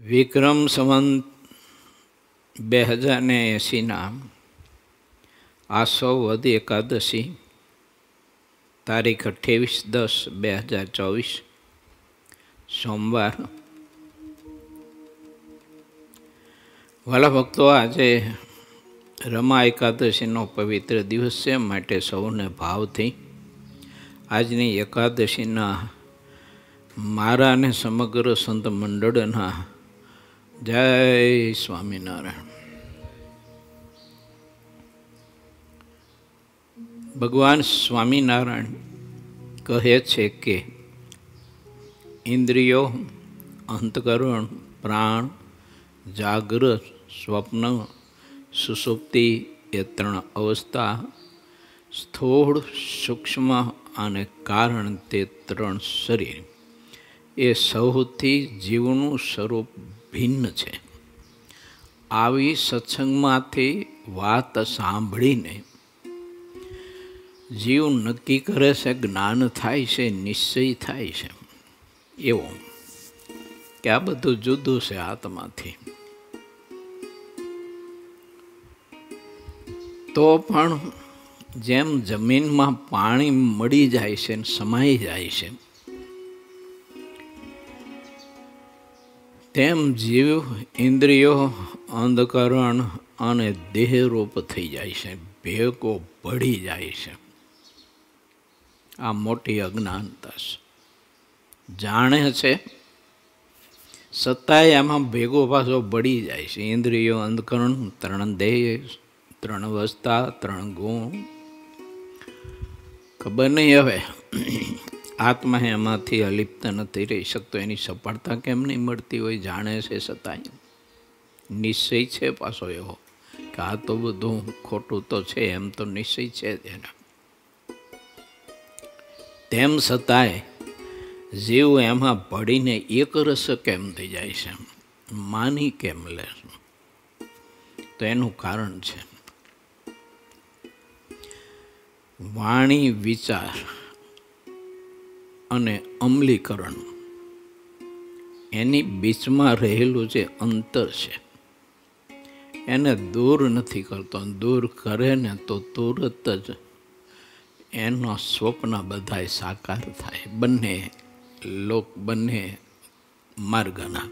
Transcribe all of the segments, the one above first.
વિક્રમ સંવત 2080 આસો વદ એકાદશી તારીખ 28/10/2024 સોમવાર. વાલા ભક્તો, આજે રમા એકાદશીનો પવિત્ર દિવસ છે, માટે સૌને ભાવથી આજની એકાદશીના મારા અને સમગ્ર સંત મંડળના જય સ્વામિનારાયણ. ભગવાન સ્વામિનારાયણ કહે છે કે ઇન્દ્રિયો, અંતકરણ, પ્રાણ, જાગ્રત, સ્વપ્ન, સુષુપ્તિ એ 3 અવસ્થા, સ્થૂળ, સૂક્ષ્મ અને કારણ તે 3 શરીર એ સૌથી જીવનું સ્વરૂપ ભિન્ન છે. આવી સત્સંગમાંથી વાત સાંભળીને જીવ નક્કી કરે છે, જ્ઞાન થાય છે, નિશ્ચય થાય છે એવો કે આ બધું જુદું છે આત્માથી. તો પણ જેમ જમીનમાં પાણી મળી જાય છે ને સમાઈ જાય છે, તેમ જીવ, ઇન્દ્રિયો, અંધકરણ અને દેહરૂપ થઈ જાય છે, ભેગો ભળી જાય છે. આ મોટી અજ્ઞાનતા છે. જાણે છે છતાંય આમાં ભેગો પાછો ભળી જાય છે. ઇન્દ્રિયો, અંધકરણ, 3 દેહ, 3 અવસ્થા, 3 ગુણ. ખબર નહીં હવે આત્મા એમાંથી અલિપ્ત નથી રહી શકતો. એની સફળતા કેમ નહીં મળતી હોય? જાણે છે છતાંય નિશ્ચય છે પાછો એવો કે આ તો બધું ખોટું તો છે, એમ તો નિશ્ચય છે જ એના. તેમ છતાંય જીવ એમાં ભળીને એક રસ કેમ થઈ જાય છે, માની કેમ લે? તો એનું કારણ છે વાણી, વિચાર અને અમલીકરણ. એની બીચમાં રહેલું જે અંતર છે એને દૂર નથી કરતો. દૂર કરે ને તો તુરત જ એનો સ્વપ્ન બધાય સાકાર થાય. બંને માર્ગના,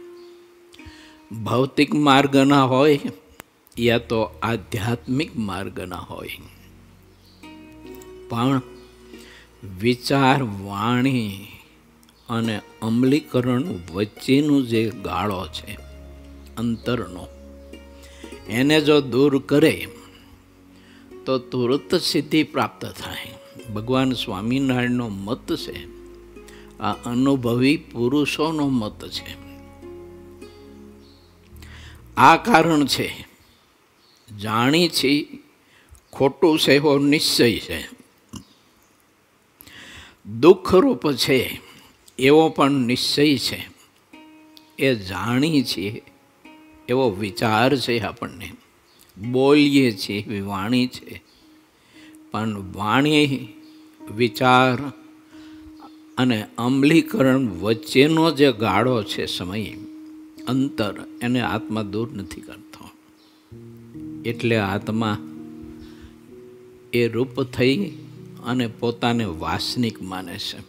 ભૌતિક માર્ગના હોય યા તો આધ્યાત્મિક માર્ગના હોય. પણ વિચાર, વાણી અને અમલીકરણ વચ્ચેનું જે ગાળો છે અંતરનો, એને જો દૂર કરે તો તુરત સિદ્ધિ પ્રાપ્ત થાય. ભગવાન સ્વામિનારાયણનો મત છે, આ અનુભવી પુરુષોનો મત છે. આ કારણ છે જાણી છે ખોટું છે એવો નિશ્ચય છે, દુઃખરૂપ છે એવો પણ નિશ્ચય છે, એ જાણી છીએ એવો વિચાર છે. આપણને બોલીએ છીએ એવી વાણી છે, પણ વાણી, વિચાર અને અમલીકરણ વચ્ચેનો જે ગાળો છે, સમય, અંતર, એને આત્મા દૂર નથી કરતો. એટલે આત્મા એ રૂપ થઈ અને પોતાને વાસનિક માને છે,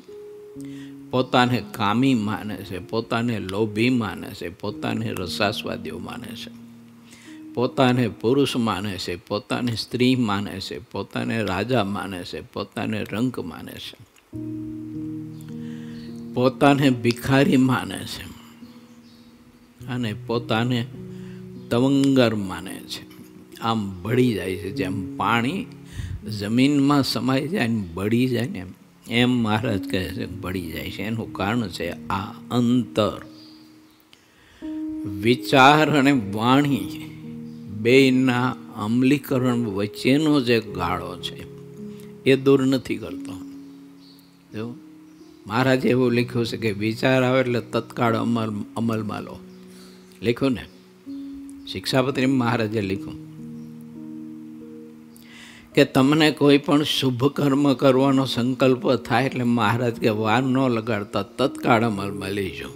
પોતાને કામી માને છે, પોતાને લોભી માને છે, પોતાને રસાસ્વાદીઓ માને છે, પોતાને પુરુષ માને છે, પોતાને સ્ત્રી માને છે, પોતાને રાજા માને છે, પોતાને રંક માને છે, પોતાને ભિખારી માને છે અને પોતાને તવંગર માને છે. આમ ભળી જાય છે. જેમ પાણી જમીનમાં સમાઈ જાય ને ભળી જાય ને, એમ મહારાજ કહે છે ભળી જાય છે. એનું કારણ છે આ અંતર. વિચાર અને વાણી બેયના અમલીકરણ વચ્ચેનો જે ગાળો છે એ દૂર નથી કરતો. જો મહારાજે એવું લખ્યું છે કે વિચાર આવે એટલે તત્કાળ અમલમાં લો. લખ્યું ને, શિક્ષાપત્રી મહારાજે લખ્યું કે તમને કોઈ પણ શુભ કર્મ કરવાનો સંકલ્પ થાય એટલે મહારાજ કે વાર ન લગાડતા તત્કાળ અમલમાં લેજો.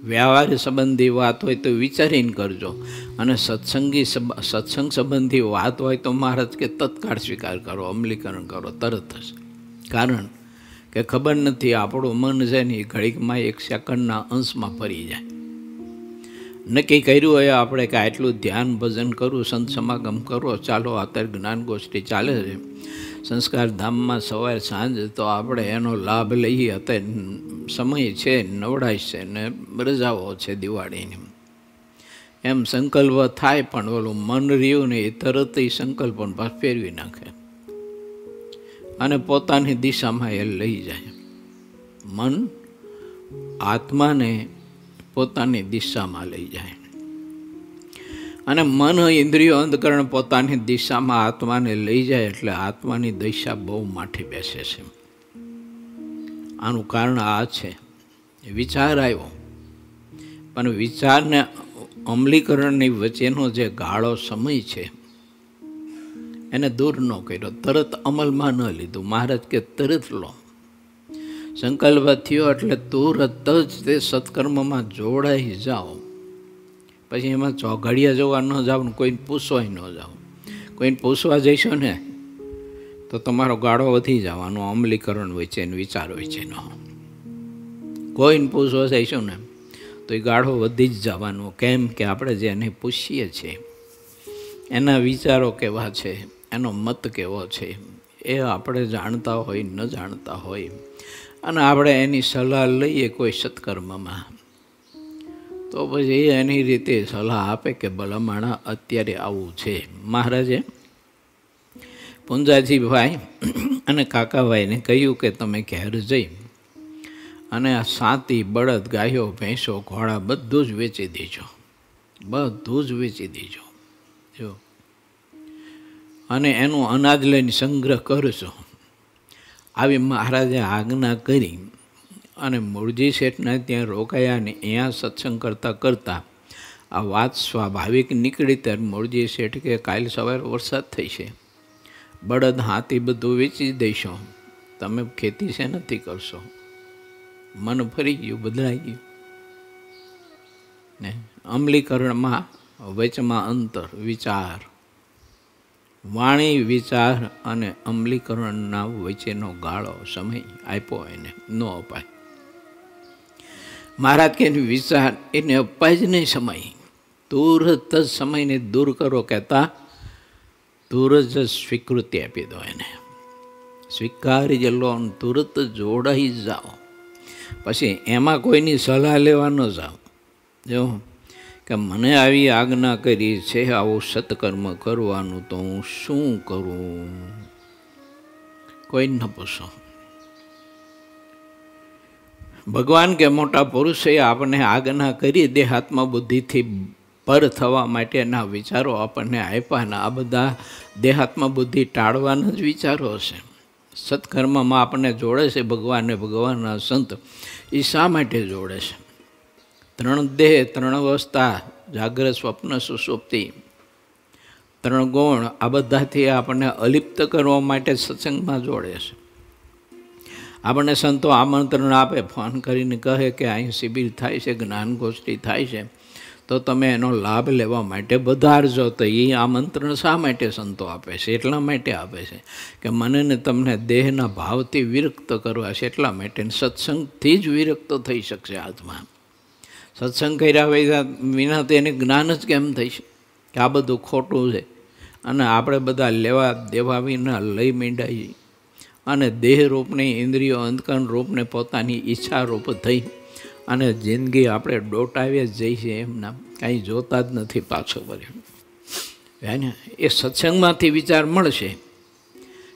વ્યવહાર સંબંધી વાત હોય તો વિચારીને કરજો, અને સત્સંગ સંબંધી વાત હોય તો મહારાજ કે તત્કાળ સ્વીકાર કરો, અમલીકરણ કરો તરત જ. કારણ કે ખબર નથી આપણું મન છે ને એ ઘડીકમાં 1 સેકન્ડના અંશમાં ફરી જાય. નક્કી કર્યું હોય આપણે કે આટલું ધ્યાન ભજન કરવું, સંત સમાગમ કરવો, ચાલો અત્યારે જ્ઞાન ગોષ્ઠી ચાલે છે સંસ્કાર ધામમાં સવાર સાંજ, તો આપણે એનો લાભ લઈએ. અત્યારે સમય છે, નવડાશ છે ને રજાઓ છે દિવાળીની, એમ સંકલ્પ થાય, પણ ઓલું મન રહ્યું ને એ તરત એ સંકલ્પને પાછ ફેરવી નાખે અને પોતાની દિશામાં એ લઈ જાય. મન આત્માને પોતાની દિશામાં લઈ જાય, અને મન ઇન્દ્રિયો અંતકરણ પોતાની દિશામાં આત્માને લઈ જાય એટલે આત્માની દિશા બહુ માઠી બેસે છે. આનું કારણ આ છે, વિચાર આવ્યો પણ વિચારને અમલીકરણની વચ્ચેનો જે ગાળો સમય છે એને દૂર ન કર્યો, તરત અમલમાં ન લીધું. મહારાજ કે તરત લો. સંકલ્પ થયો એટલે તુરત જ તે સત્કર્મમાં જોડાઈ જાઓ. પછી એમાં ચોઘડિયા જોવા ન જાઓ ને કોઈને પૂછવાય ન જાઓ. કોઈને પૂછવા જઈશો ને તો તમારો ગાળો વધી જવાનો, અમલીકરણ વચ્ચે ને વિચાર વચ્ચેનો. કોઈને પૂછવા જઈશું ને તો એ ગાળો વધી જ જવાનો. કેમ કે આપણે જેને પૂછીએ છીએ એના વિચારો કેવા છે, એનો મત કેવો છે, એ આપણે જાણતા હોય ન જાણતા હોય, અને આપણે એની સલાહ લઈએ કોઈ સત્કર્મમાં, તો પછી એની રીતે સલાહ આપે કે ભલામણા અત્યારે આવું છે. મહારાજે પુંજાજીભાઈ અને કાકાભાઈને કહ્યું કે તમે ઘેર જઈ અને આ સાતી, બળદ, ગાયો, ભેંસો, ઘોડા બધું જ વેચી દેજો, બધું જ વેચી દેજો જો, અને એનું અનાજ લઈને સંગ્રહ કરશો. આવી મહારાજે આજ્ઞા કરી અને મૂળજી શેઠના ત્યાં રોકાયા ને અહીંયા સત્સંગ કરતાં કરતાં આ વાત સ્વાભાવિક નીકળી. ત્યારે મૂળજી શેઠ કે કાલ સવારે વરસાદ થઈ છે, બળદ હાથી બધું વેચી દઈશો, તમે ખેતી છે નથી કરશો. મન ફરી ગયું, બદલાઈ ગયું ને. અમલીકરણમાં વચમાં અંતર, વિચાર, વાણી, વિચાર અને અમલીકરણના વચ્ચેનો ગાળો સમય આપ્યો એને, ન અપાય. મહારાજ કે વિચાર એને અપાય જ નહીં સમય, તુરત જ સમયને દૂર કરો કહેતા તુરત જ સ્વીકૃતિ આપી દો એને, સ્વીકારી લો, તુરત જોડાઈ જાઓ. પછી એમાં કોઈની સલાહ લેવા ન જાઓ. જો કે મને આવી આજ્ઞા કરી છે આવું સત્કર્મ કરવાનું, તો હું શું કરું? કોઈ ન પૂછો. ભગવાન કે મોટા પુરુષે આપણને આજ્ઞા કરી દેહાત્મા બુદ્ધિથી પર થવા માટેના વિચારો આપણને આપ્યા ને આ બધા દેહાત્મા બુદ્ધિ ટાળવાના જ વિચારો છે. સત્કર્મમાં આપણને જોડે છે ભગવાનને, ભગવાનના સંત એ શા માટે જોડે છે? 3 દેહ, 3 અવસ્થા, જાગ્રત, સ્વપ્ન, સુષુપ્તિ, 3 ગુણ, આ બધાથી આપણને અલિપ્ત કરવા માટે સત્સંગમાં જોડે છે. આપણને સંતો આમંત્રણ આપે, ફોન કરીને કહે કે અહીં શિબિર થાય છે, જ્ઞાન ગોષ્ઠી થાય છે, તો તમે એનો લાભ લેવા માટે વધારજો. તો એ આમંત્રણ શા માટે સંતો આપે છે? એટલા માટે આપે છે કે મને ને તમને દેહના ભાવથી વિરક્ત કરવા છે, એટલા માટે. સત્સંગથી જ વિરક્ત થઈ શકશે આત્મા. સત્સંગ કર્યા વિના તો એને જ્ઞાન જ કેમ થઈ છે કે આ બધું ખોટું છે, અને આપણે બધા લેવા દેવા વિના લઈ માંડાઈ અને દેહરૂપની, ઇન્દ્રિયો અંતકરણ રૂપને પોતાની ઈચ્છા રૂપ થઈ અને જિંદગી આપણે ડોટાવીએ જ જઈ છે. એમના કાંઈ જોતા જ નથી પાછો વર્યો. એને એ સત્સંગમાંથી વિચાર મળશે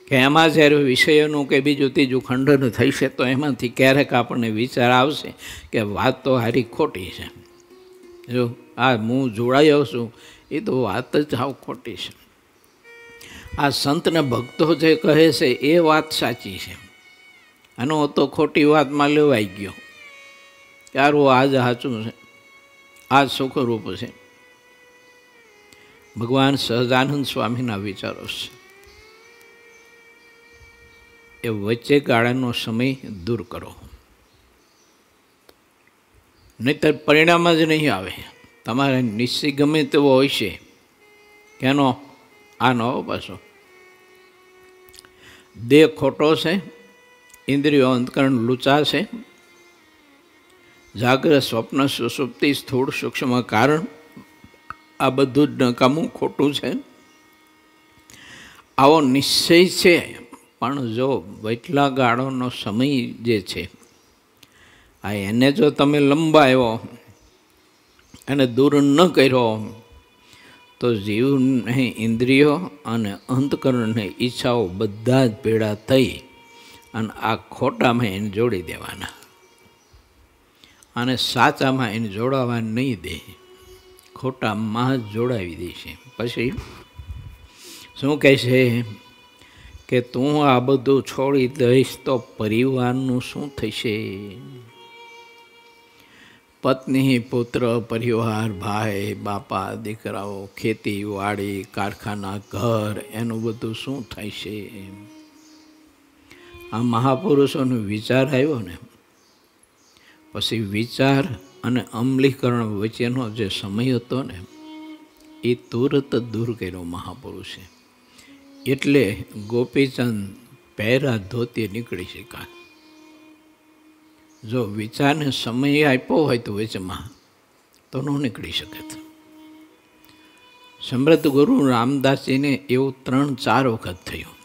કે એમાં જ્યારે વિષયોનું કે બીજું ત્રીજું ખંડન થશે તો એમાંથી ક્યારેક આપણને વિચાર આવશે કે વાત તો હારી ખોટી છે. જો આ હું જોડાયો છું એ તો વાત જ હાવ ખોટી છે. આ સંતને ભક્તો જે કહે છે એ વાત સાચી છે, આનો તો ખોટી વાતમાં લેવાઈ ગયો. ક્યારું આજ સાચું છે, આ સુખરૂપ છે. ભગવાન સહજાનંદ સ્વામીના વિચારો છે. એ વચ્ચે ગાળાનો સમય દૂર કરો. નહીંતર પરિણામ જ નહીં આવે. તમારે નિશ્ચય ગમે તેવો હોય છે, કેનો આનો પાછો દેહ ખોટો છે, ઇન્દ્રિયો અંતકરણ લૂચા છે, જાગ્રત સ્વપ્ન સુષુપ્તિ સ્થૂળ સૂક્ષ્મ કારણ આ બધું જ નકામું ખોટું છે. આવો નિશ્ચય છે, પણ જો વચલા ગાળોનો સમય જે છે આ એને જો તમે લંબાયો અને દૂર ન કર્યો તો જીવને ઇન્દ્રિયો અને અંતકરણને ઈચ્છાઓ બધા જ ભેળા થઈ અને આ ખોટામાં એને જોડી દેવાના અને સાચામાં એને જોડાવા નહીં દે, ખોટામાં જ જોડાવી દેશે. પછી શું કહે છે કે તું આ બધું છોડી દઈશ તો પરિવારનું શું થશે? પત્ની, પુત્ર, પરિવાર, ભાઈ, બાપા, દીકરાઓ, ખેતી, વાડી, કારખાના, ઘર, એનું બધું શું થાય છે? આ મહાપુરુષોનો વિચાર આવ્યો ને પછી વિચાર અને અમલીકરણ વચ્ચેનો જે સમય હતો ને એ તુરત દૂર કર્યો મહાપુરુષે. એટલે ગોપીચંદ પહેરા ધોતી નીકળી શક્યા. જો વિચારને સમય આપ્યો હોય તો વચમાં તો ન નીકળી શકે. સમૃદ્ધ ગુરુ રામદાસજીને એવું 3-4 વખત થયું.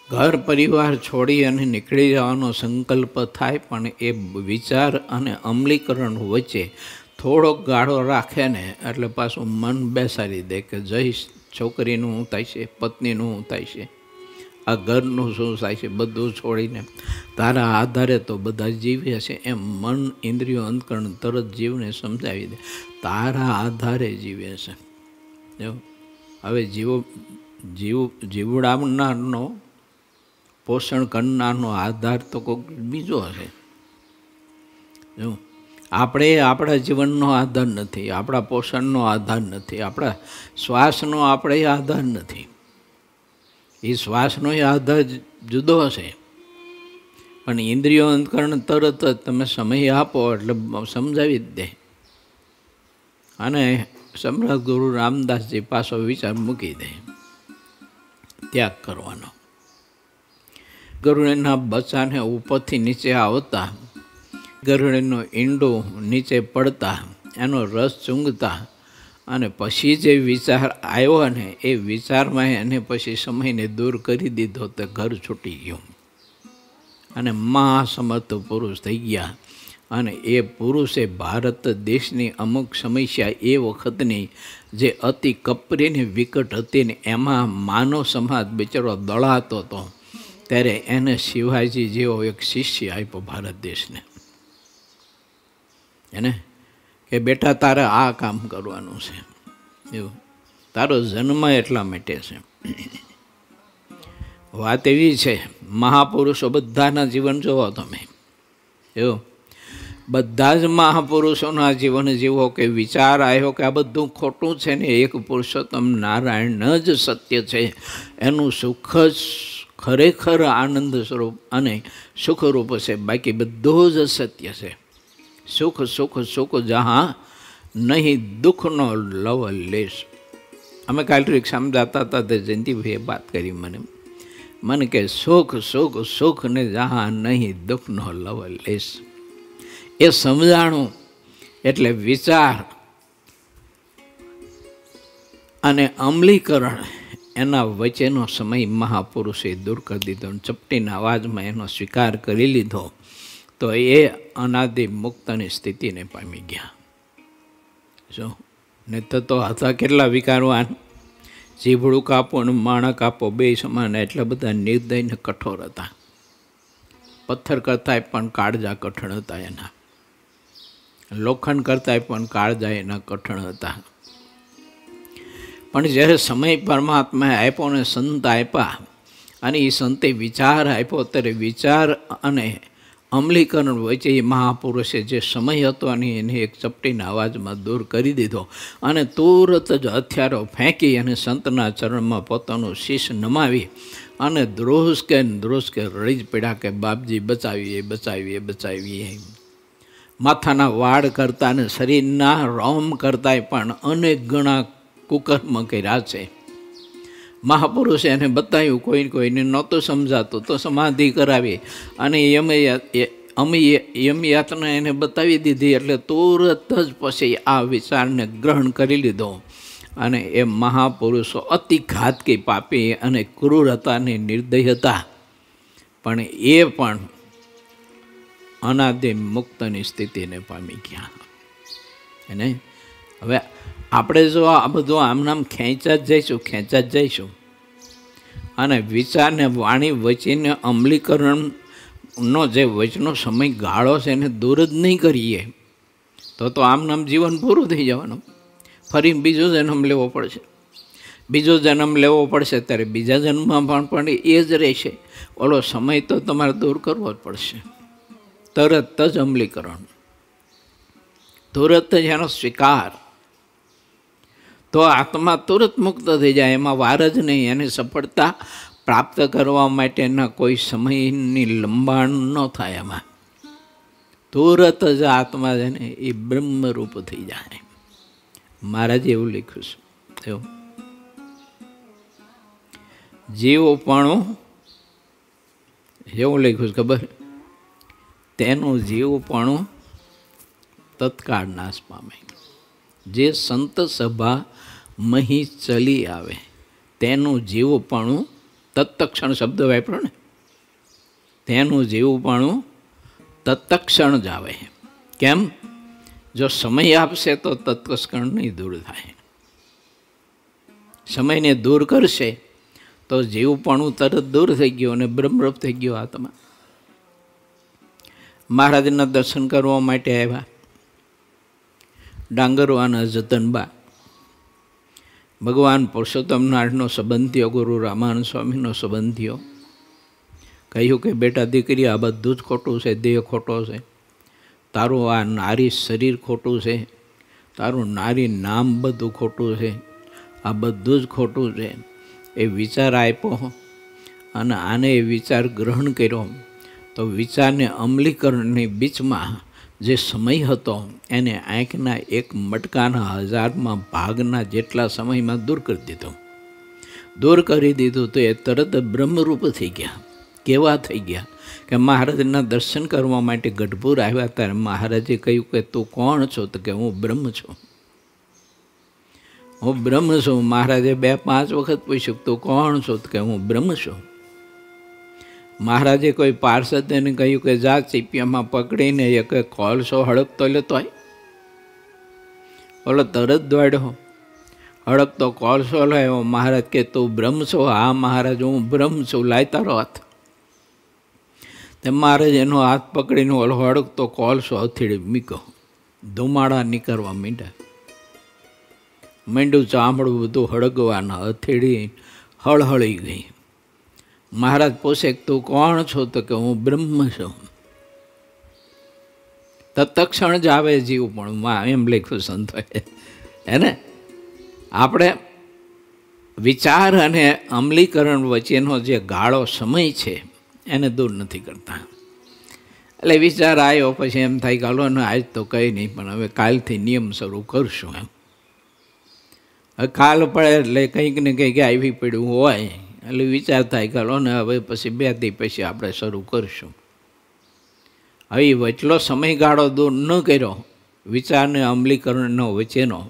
ઘર પરિવાર છોડી અને નીકળી જવાનો સંકલ્પ થાય, પણ એ વિચાર અને અમલીકરણ વચ્ચે થોડોક ગાળો રાખે ને એટલે પાછું મન બેસાડી દે કે જઈશ, છોકરીનું શું થાય છે, પત્નીનું શું થાય છે, આ ઘરનું શું થાય છે, બધું છોડીને તારા આધારે તો બધા જીવે છે એમ મન ઇન્દ્રિયો અંતકરણ તરત જીવને સમજાવી દે તારા આધારે જીવે છે. હવે જીવડાવનારનો પોષણ કરનારનો આધાર તો કોઈક બીજો હશે. જો આપણે આપણા જીવનનો આધાર નથી, આપણા પોષણનો આધાર નથી, આપણા શ્વાસનો આપણે આધાર નથી. એ શ્વાસનો આધાર જુદો હશે, પણ ઇન્દ્રિયો અંતકરણ તરત જ તમે સમય આપો એટલે સમજાવી જ દે. અને સમૃદ્ધ ગુરુ રામદાસજી પાછો વિચાર મૂકી દે ત્યાગ કરવાનો. ગરુડના બચ્ચાને ઉપરથી નીચે આવતા, ગરુડનો ઈંડો નીચે પડતા, એનો રસ ચૂંગતા અને પછી જે વિચાર આવ્યો ને એ વિચારમાં એને પછી સમયને દૂર કરી દીધો તો ઘર છૂટી ગયું અને મહાસમર્થ પુરુષ થઈ ગયા. અને એ પુરુષે ભારત દેશની અમુક સમસ્યા એ વખતની જે અતિ કપરીને વિકટ હતી ને એમાં માનવ સમાજ બિચારો દળાતો હતો, ત્યારે એને શિવાજી જેવો એક શિષ્ય આપ્યો ભારત દેશને. એને કે બેટા તારે આ કામ કરવાનું છે, એવું તારો જન્મ એટલા માટે છે. વાત એવી છે, મહાપુરુષો બધાના જીવન જોવો તમે, એવું બધા જ મહાપુરુષોના જીવન જીવો કે વિચાર આવ્યો કે આ બધું ખોટું છે ને એક પુરુષોત્તમ નારાયણ જ સત્ય છે, એનું સુખ જ ખરેખર આનંદ સ્વરૂપ અને સુખરૂપ છે, બાકી બધું જ સત્ય છે. સુખ સુખ સુખ જहाँ નહીં દુઃખનો લવ લેશ. અમે કાલે રિક્ષામાં જતા હતા તો જયંતિભાઈએ વાત કરી મને કે સુખ સુખ સુખ ને જहाँ નહીં દુઃખનો લવ લેશ. એ સમજાણું એટલે વિચાર અને અમલીકરણ એના વચ્ચેનો સમય મહાપુરુષે દૂર કરી દીધો. ચપટીના અવાજમાં એનો સ્વીકાર કરી લીધો તો એ અનાદિ મુક્તની સ્થિતિને પામી ગયા. શું ને તો હતા કેટલા વિકારવાન, જીભડું કાપો અને માણક કાપો બે સમાન, એટલા બધા નિર્દય ને કઠોર હતા. પથ્થર કરતાંય પણ કાળજા કઠણ હતા એના, લોખંડ કરતાંય પણ કાળજા એના કઠણ હતા. પણ જ્યારે સમય પરમાત્માએ આપ્યો ને સંત આપ્યા અને એ સંતે વિચાર આપ્યો, ત્યારે વિચાર અને અમલીકરણ વચ્ચે એ મહાપુરુષે જે સમય હતો અને એને એક ચપટીના અવાજમાં દૂર કરી દીધો અને તુરત જ હથિયારો ફેંકી અને સંતના ચરણમાં પોતાનું શીશ નમાવી અને ધ્રુસકે રડી જ પડ્યા કે બાપજી બચાવીએ બચાવીએ બચાવીએ. માથાના વાળ કરતાં ને શરીરના રોમ કરતાંય પણ અનેક ગણા કુકર્મ કર્યા છે. મહાપુરુષે એને બતાવ્યું, કોઈને નહોતું સમજાતું તો સમાધિ કરાવી અને યમયાતના એને બતાવી દીધી. એટલે તુરત જ પછી આ વિચારને ગ્રહણ કરી લીધો. અને એ મહાપુરુષો અતિ ઘાતકી, પાપી અને ક્રૂર હતા અને નિર્દય હતા, પણ એ પણ અનાદિ મુક્તની સ્થિતિને પામી ગયા. અને હવે આપણે જો આ બધું આમનામ ખેંચા જ જઈશું અને વિચારને વાણી વચ્ચેને અમલીકરણનો જે વચનો સમય ગાળો છે એને દૂર જ નહીં કરીએ તો આમનામ જીવન પૂરું થઈ જવાનું. ફરી બીજો જન્મ લેવો પડશે. બીજો જન્મ લેવો પડશે ત્યારે બીજા જન્મમાં પણ એ જ રહેશે. ઓલો સમય તો તમારે દૂર કરવો જ પડશે. તરત જ અમલીકરણ, તુરત જ એનો સ્વીકાર, તો આત્મા તુરત મુક્ત થઈ જાય. એમાં વાર જ નહીં. એની સફળતા પ્રાપ્ત કરવા માટેના કોઈ સમયની લંબાણ ન થાય. એમાં તુરત જ આત્મા છે ને એ બ્રહ્મરૂપ થઈ જાય. મહારાજે એવું લખ્યું છે, એવું જીવપણું એવું લખ્યું છે ખબર? તેનું જીવપણું તત્કાળ નાશ પામે. જે સંત સભા મહી ચલી આવે તેનું જીવપણું, તત્ક્ષણ શબ્દ વાપરો ને, તેનું જીવપણું તત્ક્ષણ જ આવે. કેમ? જો સમય આપશે તો તત્ક્ષણ નહીં દૂર થાય. સમયને દૂર કરશે તો જીવપણું તરત દૂર થઈ ગયું અને બ્રહ્મરૂપ થઈ ગયો આત્મા. મહારાજના દર્શન કરવા માટે આવ્યા ડાંગરવાના જતનબા. ભગવાન પુરુષોત્તમ નારાયણનો સંબંધીઓ, ગુરુ રામાનંદ સ્વામીનો સંબંધીઓ. કહ્યું કે બેટા દીકરી, આ બધું જ ખોટું છે. દેહ ખોટો છે, તારું આ નારી શરીર ખોટું છે, તારું નારી નામ બધું ખોટું છે, આ બધું જ ખોટું છે. એ વિચાર આપ્યો અને આને એ વિચાર ગ્રહણ કર્યો તો વિચારને અમલીકરણની બીચમાં જે સમય હતો એને આંખના એક મટકાના 1000માં ભાગના જેટલા સમયમાં દૂર કરી દીધો. દૂર કરી દીધું તો એ તરત બ્રહ્મરૂપ થઈ ગયા. કેવા થઈ ગયા કે મહારાજના દર્શન કરવા માટે ગઢપુર આવ્યા ત્યારે મહારાજે કહ્યું કે તું કોણ છો? તો કે હું બ્રહ્મ છું, હું બ્રહ્મ છું. મહારાજે 2-5 વખત પૂછ્યું તું કોણ છો? તો કે હું બ્રહ્મ છું. મહારાજે કોઈ પાર્ષદને કહ્યું કે જા ચીપિયામાં પકડીને એક કોલસો હળગતો લેતો હોય. ઓલો તરત દોડ્યો, હળગતો કોલસો લાવ્યો. મહારાજ કે તું બ્રહ્મ છો? હા મહારાજ, હું બ્રહ્મ છું, લાય તારો હાથ. તે મહારાજ એનો હાથ પકડીને ઓલો હળગતો કોલસો હથેળી મૂક્યો. ધુમાડા નીકળવા માંડ્યું, ચામડું બધું હળગવાના, હથેળી હળહળી ગઈ. મહારાજ પૂછે તું કોણ છો? તો કે હું બ્રહ્મ છું. તત્ક્ષણ જ આવે જીવ પણ એમ લખ્યું સંતોએ. એને આપણે વિચાર અને અમલીકરણ વચ્ચેનો જે ગાળો સમય છે એને દૂર નથી કરતા. એટલે વિચાર આવ્યો પછી એમ થાય કે હાલો ને આજ તો કંઈ નહીં, પણ હવે કાલથી નિયમ શરૂ કરશું. એમ કાલ પડે એટલે કંઈક ને કંઈક આવી પડ્યું હોય એટલે વિચાર થાય કે હાલો ને હવે પછી 2 દી પછી આપણે શરૂ કરીશું. હવે વચલો સમયગાળો દૂર ન કર્યો વિચારને અમલીકરણનો વચ્ચેનો,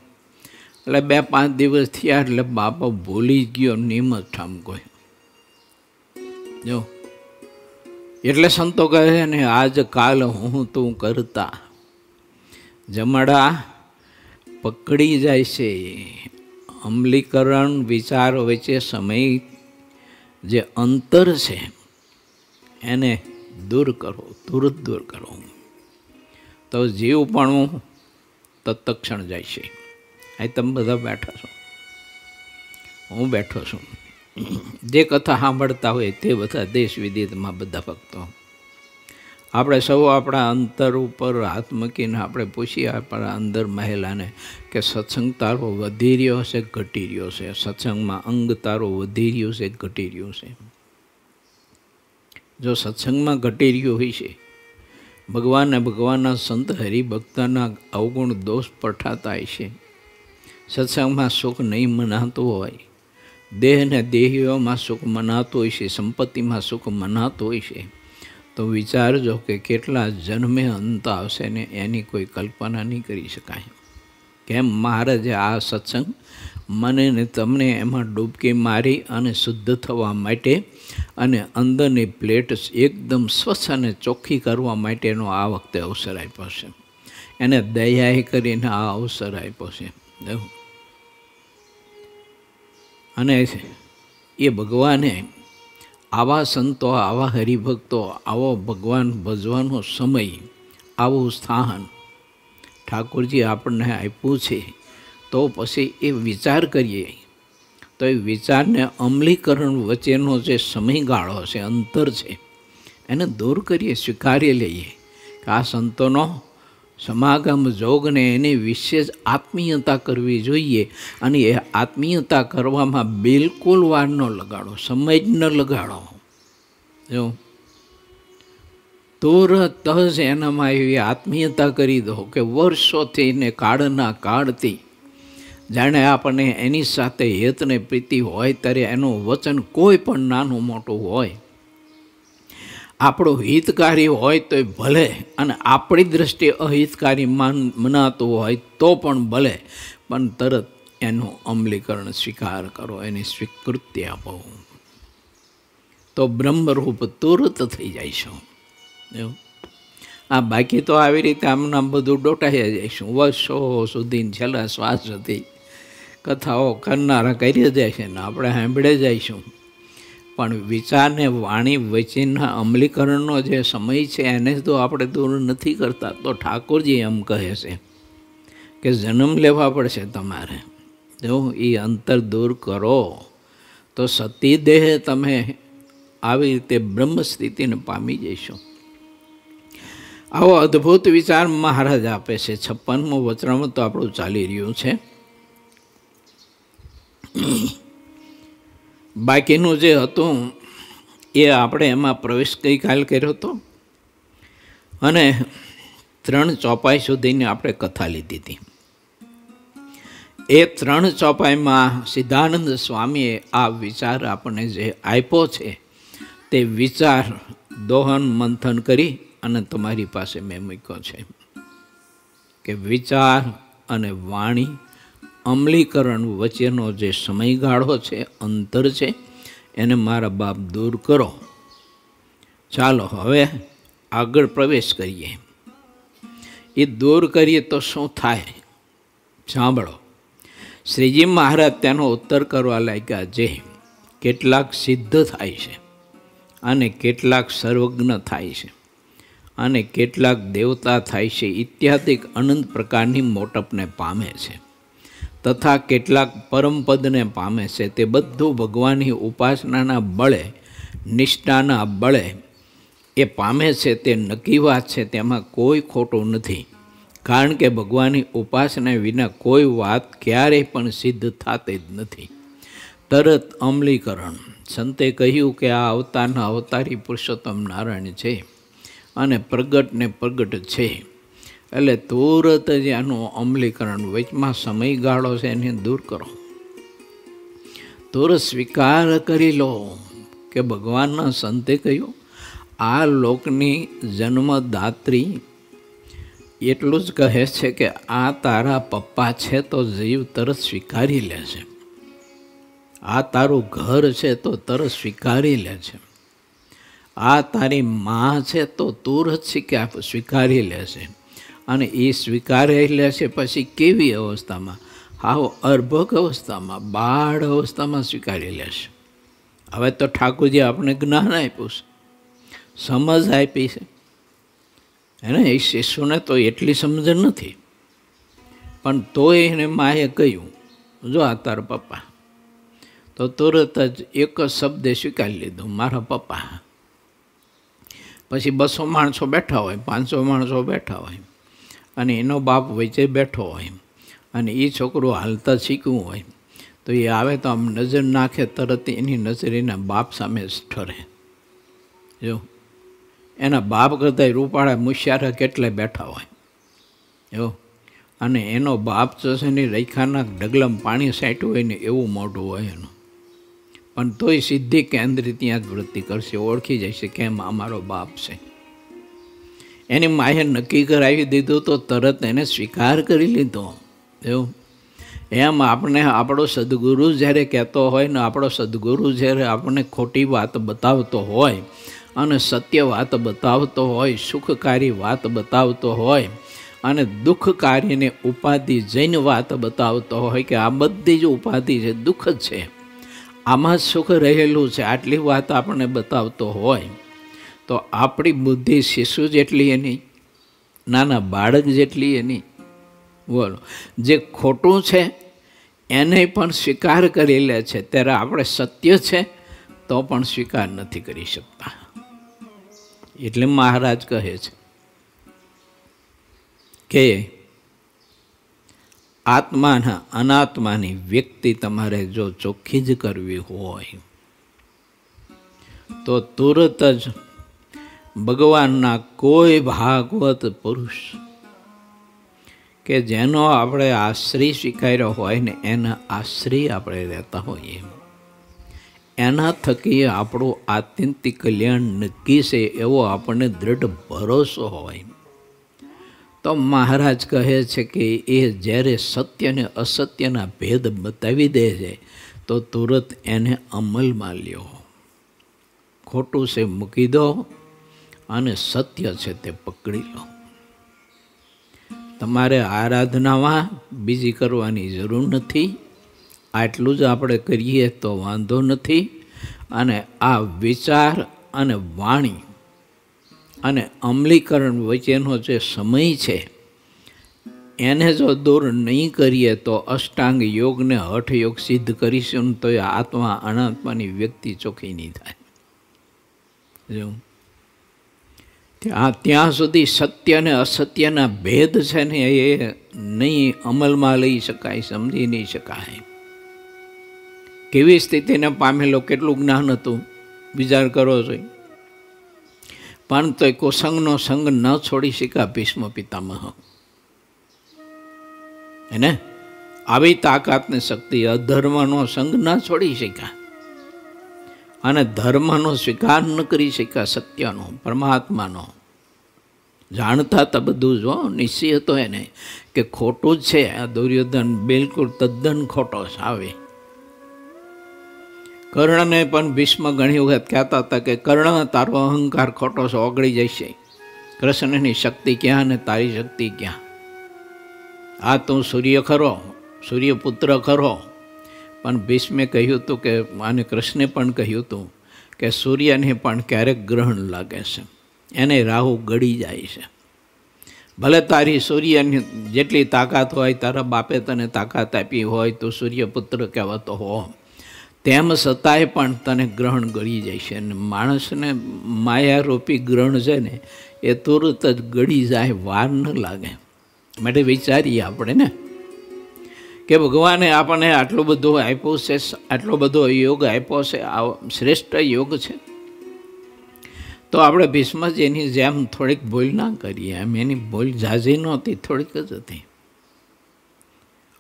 એટલે 2-5 દિવસ થયા એટલે બાપા ભૂલી ગયો નિયમ જ ઠામકો. જો એટલે સંતો કહે ને આજ કાલ હું તું કરતા, જમડા પકડી જાય છે. અમલીકરણ વિચાર વચ્ચે સમય જે અંતર છે એને દૂર કરો, તુરત દૂર કરો તો જીવપણું તત્ક્ષણ જાય છે. અહીં તમે બધા બેઠા છો, હું બેઠો છું. જે કથા સાંભળતા હોય તે બધા દેશ વિદેશમાં બધા ભક્તો, આપણે સૌ આપણા અંતર ઉપર હાથ મૂકીને આપણે પૂછીએ આપણા અંદર મહિલાને કે સત્સંગ તારો વધી રહ્યો છે ઘટી રહ્યો છે? સત્સંગમાં અંગ તારો વધી રહ્યું છે ઘટી રહ્યું છે? જો સત્સંગમાં ઘટી રહ્યું હોય છે, ભગવાનને ભગવાનના સંત હરિભક્તના અવગુણ દોષ પઠાતા છે. સત્સંગમાં સુખ નહીં મનાતું હોય, દેહને દેહીઓમાં સુખ મનાતું હોય છે, સંપત્તિમાં સુખ મનાતું હોય છે, તો વિચારજો કે કેટલા જન્મે અંત આવશે ને એની કોઈ કલ્પના નહીં કરી શકાય. કેમ મહારાજે આ સત્સંગ મને ને તમને એમાં ડૂબકી મારી અને શુદ્ધ થવા માટે અને અંદરની પ્લેટ એકદમ સ્વચ્છ અને ચોખ્ખી કરવા માટેનો આ વખતે અવસર આપ્યો છે. એને દયાએ કરીને આ અવસર આપ્યો છે. અને એ ભગવાને આવા સંતો, આવા હરિભક્તો, આવો ભગવાન ભજવાનો સમય, આવું સ્થાન ઠાકોરજી આપણને આપ્યું છે. તો પછી એ વિચાર કરીએ તો એ વિચારને અમલીકરણ વચ્ચેનો જે સમયગાળો છે, અંતર છે, એને દૂર કરીએ, સ્વીકારી લઈએ કે આ સંતોનો સમાગમ જોગને એની વિશેષ આત્મીયતા કરવી જોઈએ. અને એ આત્મીયતા કરવામાં બિલકુલ વાર ન લગાડો, સમય જ ન લગાડો. જો તુરત જ એનામાં એવી આત્મીયતા કરી દો કે વર્ષોથી ને કાળના કાળથી જાણે આપણને એની સાથે હેતને પ્રીતિ હોય ત્યારે એનું વચન કોઈ પણ નાનું મોટું હોય, આપણું હિતકારી હોય તો ભલે, અને આપણી દૃષ્ટિએ અહિતકારી મનાતું હોય તો પણ ભલે, પણ તરત એનું અમલીકરણ સ્વીકાર કરો, એની સ્વીકૃતિ આપો, તો બ્રહ્મરૂપ તુરત થઈ જાય છે. આ બાકી તો આવી રીતે આમનામ બધું ડોટાઈ જઈશું, વર્ષો સુધી છેલ્લા શ્વાસ સુધી કથાઓ કરનારા કરી જાય છે ને આપણે સાંભળે જઈશું. પણ વિચારને વાણી વચનના અમલીકરણનો જે સમય છે એને તો આપણે દૂર નથી કરતા. તો ઠાકોરજી એમ કહે છે કે જન્મ લેવા પડશે તમારે. જો એ અંતર દૂર કરો તો સતી દેહ તમે આવી રીતે બ્રહ્મ સ્થિતિને પામી જઈશો. આવો અદ્ભુત વિચાર મહારાજ આપે છે. 56મું વચનામૃત તો આપણું ચાલી રહ્યું છે. બાકીનું જે હતું એ આપણે એમાં પ્રવેશ ગઈકાલ કર્યો હતો અને 3 ચોપાઈ સુધીની આપણે કથા લીધી હતી. એ 3 ચોપાઈમાં સિદ્ધાનંદ સ્વામીએ આ વિચાર આપણને જે આપ્યો છે તે વિચાર દોહન મંથન કરી અને તમારી પાસે મેં મૂક્યો છે કે વિચાર અને વાણી અમલીકરણ વચ્ચેનો જે સમયગાળો છે, અંતર છે, એને મારા બાપ દૂર કરો. ચાલો હવે આગળ પ્રવેશ કરીએ. એ દૂર કરીએ તો શું થાય સાંભળો. શ્રીજી મહારાજ તેનો ઉત્તર કરવા લાગ્યા. જે કેટલાક સિદ્ધ થાય છે અને કેટલાક સર્વજ્ઞ થાય છે અને કેટલાક દેવતા થાય છે ઇત્યાદિ અનંત પ્રકારની મોટપને પામે છે, તથા કેટલાક પરમપદને પામે છે. તે બધું ભગવાનની ઉપાસનાના બળે, નિષ્ઠાના બળે એ પામે છે. તે નક્કી વાત છે, તેમાં કોઈ ખોટું નથી. કારણ કે ભગવાનની ઉપાસના વિના કોઈ વાત ક્યારેય પણ સિદ્ધ થતી જ નથી. તરત અમલીકરણ. સંતે કહ્યું કે આ અવતારના અવતારી પુરુષોત્તમ નારાયણ છે અને પ્રગટ ને પ્રગટ છે, એટલે તુરત જ આનું અમલીકરણ, વચમાં સમયગાળો છે એને દૂર કરો. તુરત સ્વીકાર કરી લો કે ભગવાનના સંતે કહ્યું આ લોકની જન્મદાત્રી એટલું જ કહે છે કે આ તારા પપ્પા છે તો જીવ તરત સ્વીકારી લે છે, આ તારું ઘર છે તો તરત સ્વીકારી લે છે, આ તારી માં છે તો તુરત સ્વીકારી લે છે. અને એ સ્વીકારી લે છે પછી કેવી અવસ્થામાં? હાવ અર્ભક અવસ્થામાં, બાળ અવસ્થામાં સ્વીકારી લે છે. હવે તો ઠાકોરજી આપણે જ્ઞાન આપ્યું છે, સમજ આપી છે એને. એ શિશુને તો એટલી સમજણ નથી, પણ તોય એને માએ કહ્યું જો આ તારા પપ્પા, તો તુરત જ એક જ શબ્દ સ્વીકારી લીધો, મારા પપ્પા. પછી 200 માણસો બેઠા હોય, 500 માણસો બેઠા હોય અને એનો બાપ વચ્ચે બેઠો હોય અને એ છોકરો હાલતા શીખવું હોય તો એ આવે તો આમ નજર નાખે, તરત એની નજર એના બાપ સામે જ ઠરે. જો એના બાપ કરતાં રૂપાળા મુશિયારા કેટલાય બેઠા હોય એવું, અને એનો બાપ તો છે ને રેખાના ઢગલામાં પાણી સાંટ્યું હોય ને એવું મોઢું હોય એનું, પણ તોય સીધી કેન્દ્રી ત્યાં જ વૃત્તિ કરશે, ઓળખી જશે કેમ અમારો બાપ છે. એની માએ નક્કી કરાવી દીધું તો તરત એને સ્વીકાર કરી લીધો એવું. એમ આપણે આપણો સદગુરુ જ્યારે કહેતો હોય ને, આપણો સદગુરુ જ્યારે આપણને ખોટી વાત બતાવતો હોય અને સત્ય વાત બતાવતો હોય, સુખકારી વાત બતાવતો હોય અને દુઃખકારીને ઉપાધિ જઈને વાત બતાવતો હોય કે આ બધી જ ઉપાધિ છે, દુઃખ જ છે, આમાં સુખ રહેલું છે, આટલી વાત આપણને બતાવતો હોય તો આપણી બુદ્ધિ શિશુ જેટલી એની, નાના બાળક જેટલી એની. બોલો, જે ખોટું છે એને પણ સ્વીકાર કરી લે છે, ત્યારે આપણે સત્ય છે તો પણ સ્વીકાર નથી કરી શકતા. એટલે મહારાજ કહે છે કે આત્માના અનાત્માની વ્યક્તિ તમારે જો ચોખ્ખી જ કરવી હોય તો તુરત જ ભગવાનના કોઈ ભાગવત પુરુષ કે જેનો આપણે આશ્રય સ્વીકાર્યો હોય ને એના આશ્રય આપણે રહેતા હોઈએ, એના થકી આપણું આત્યંતિક કલ્યાણ નક્કી છે એવો આપણને દ્રઢ ભરોસો હોય તો મહારાજ કહે છે કે એ જ્યારે સત્ય અને અસત્યના ભેદ બતાવી દે છે તો તુરત એને અમલમાં લ્યો. ખોટું છે મૂકી દો અને સત્ય છે તે પકડી લો. તમારે આરાધનામાં બીજી કરવાની જરૂર નથી, આટલું જ આપણે કરીએ તો વાંધો નથી. અને આ વિચાર અને વાણી અને અમલીકરણ વચ્ચેનો જે સમય છે એને જો દૂર નહીં કરીએ તો અષ્ટાંગ યોગને હઠ યોગ સિદ્ધ કરીશું તો એ આત્મા અનાત્માની વ્યક્તિ ચોખ્ખી નહીં થાય. ત્યાં સુધી સત્ય અને અસત્યના ભેદ છે ને એ નહીં અમલમાં લઈ શકાય, સમજી નહીં શકાય. કેવી સ્થિતિને પામેલો, કેટલું જ્ઞાન હતું વિચાર કરો છો, પણ તો કુસંગનો સંગ ન છોડી શક્યા ભીષ્મ પિતામહ. એને આવી તાકાતને શક્તિ, અધર્મનો સંગ ન છોડી શક્યા અને ધર્મનો સ્વીકાર ન કરી શક્યા, સત્યનો પરમાત્માનો. જાણતા હતા બધું, જો નિશ્ચય હતો એને કે ખોટું જ છે આ દુર્યોધન, બિલકુલ તદ્દન ખોટો આવે. કર્ણને પણ ભીષ્મ ઘણી વખત કહેતા હતા કે કર્ણ તારો અહંકાર ખોટો છે, ઓગળી જશે, કૃષ્ણની શક્તિ ક્યાં ને તારી શક્તિ ક્યાં? આ તું સૂર્ય ખરો, સૂર્યપુત્ર ખરો, પણ ભીષ્મે કહ્યું હતું કે, અને કૃષ્ણે પણ કહ્યું હતું કે સૂર્યને પણ ક્યારેક ગ્રહણ લાગે છે, એને રાહુ ગળી જાય છે. ભલે તારી સૂર્યની જેટલી તાકાત હોય, તારા બાપે તને તાકાત આપી હોય, તો સૂર્યપુત્ર કહેવાતો હો, તેમ છતાંય પણ તને ગ્રહણ ગળી જાય છે. અને માણસને માયારૂપી ગ્રહણ છે ને એ તુરત જ ગળી જાય, વાર ન લાગે. માટે વિચારીએ આપણે ને કે ભગવાને આપણને આટલું બધું આપ્યું છે, આટલો બધો યોગ આપ્યો છે, આ શ્રેષ્ઠ યોગ છે, તો આપણે ભીષ્મજીની જેમ થોડીક ભૂલ ના કરીએ. એમ એની ભૂલ ઝાઝી નહોતી, થોડીક જ હતી.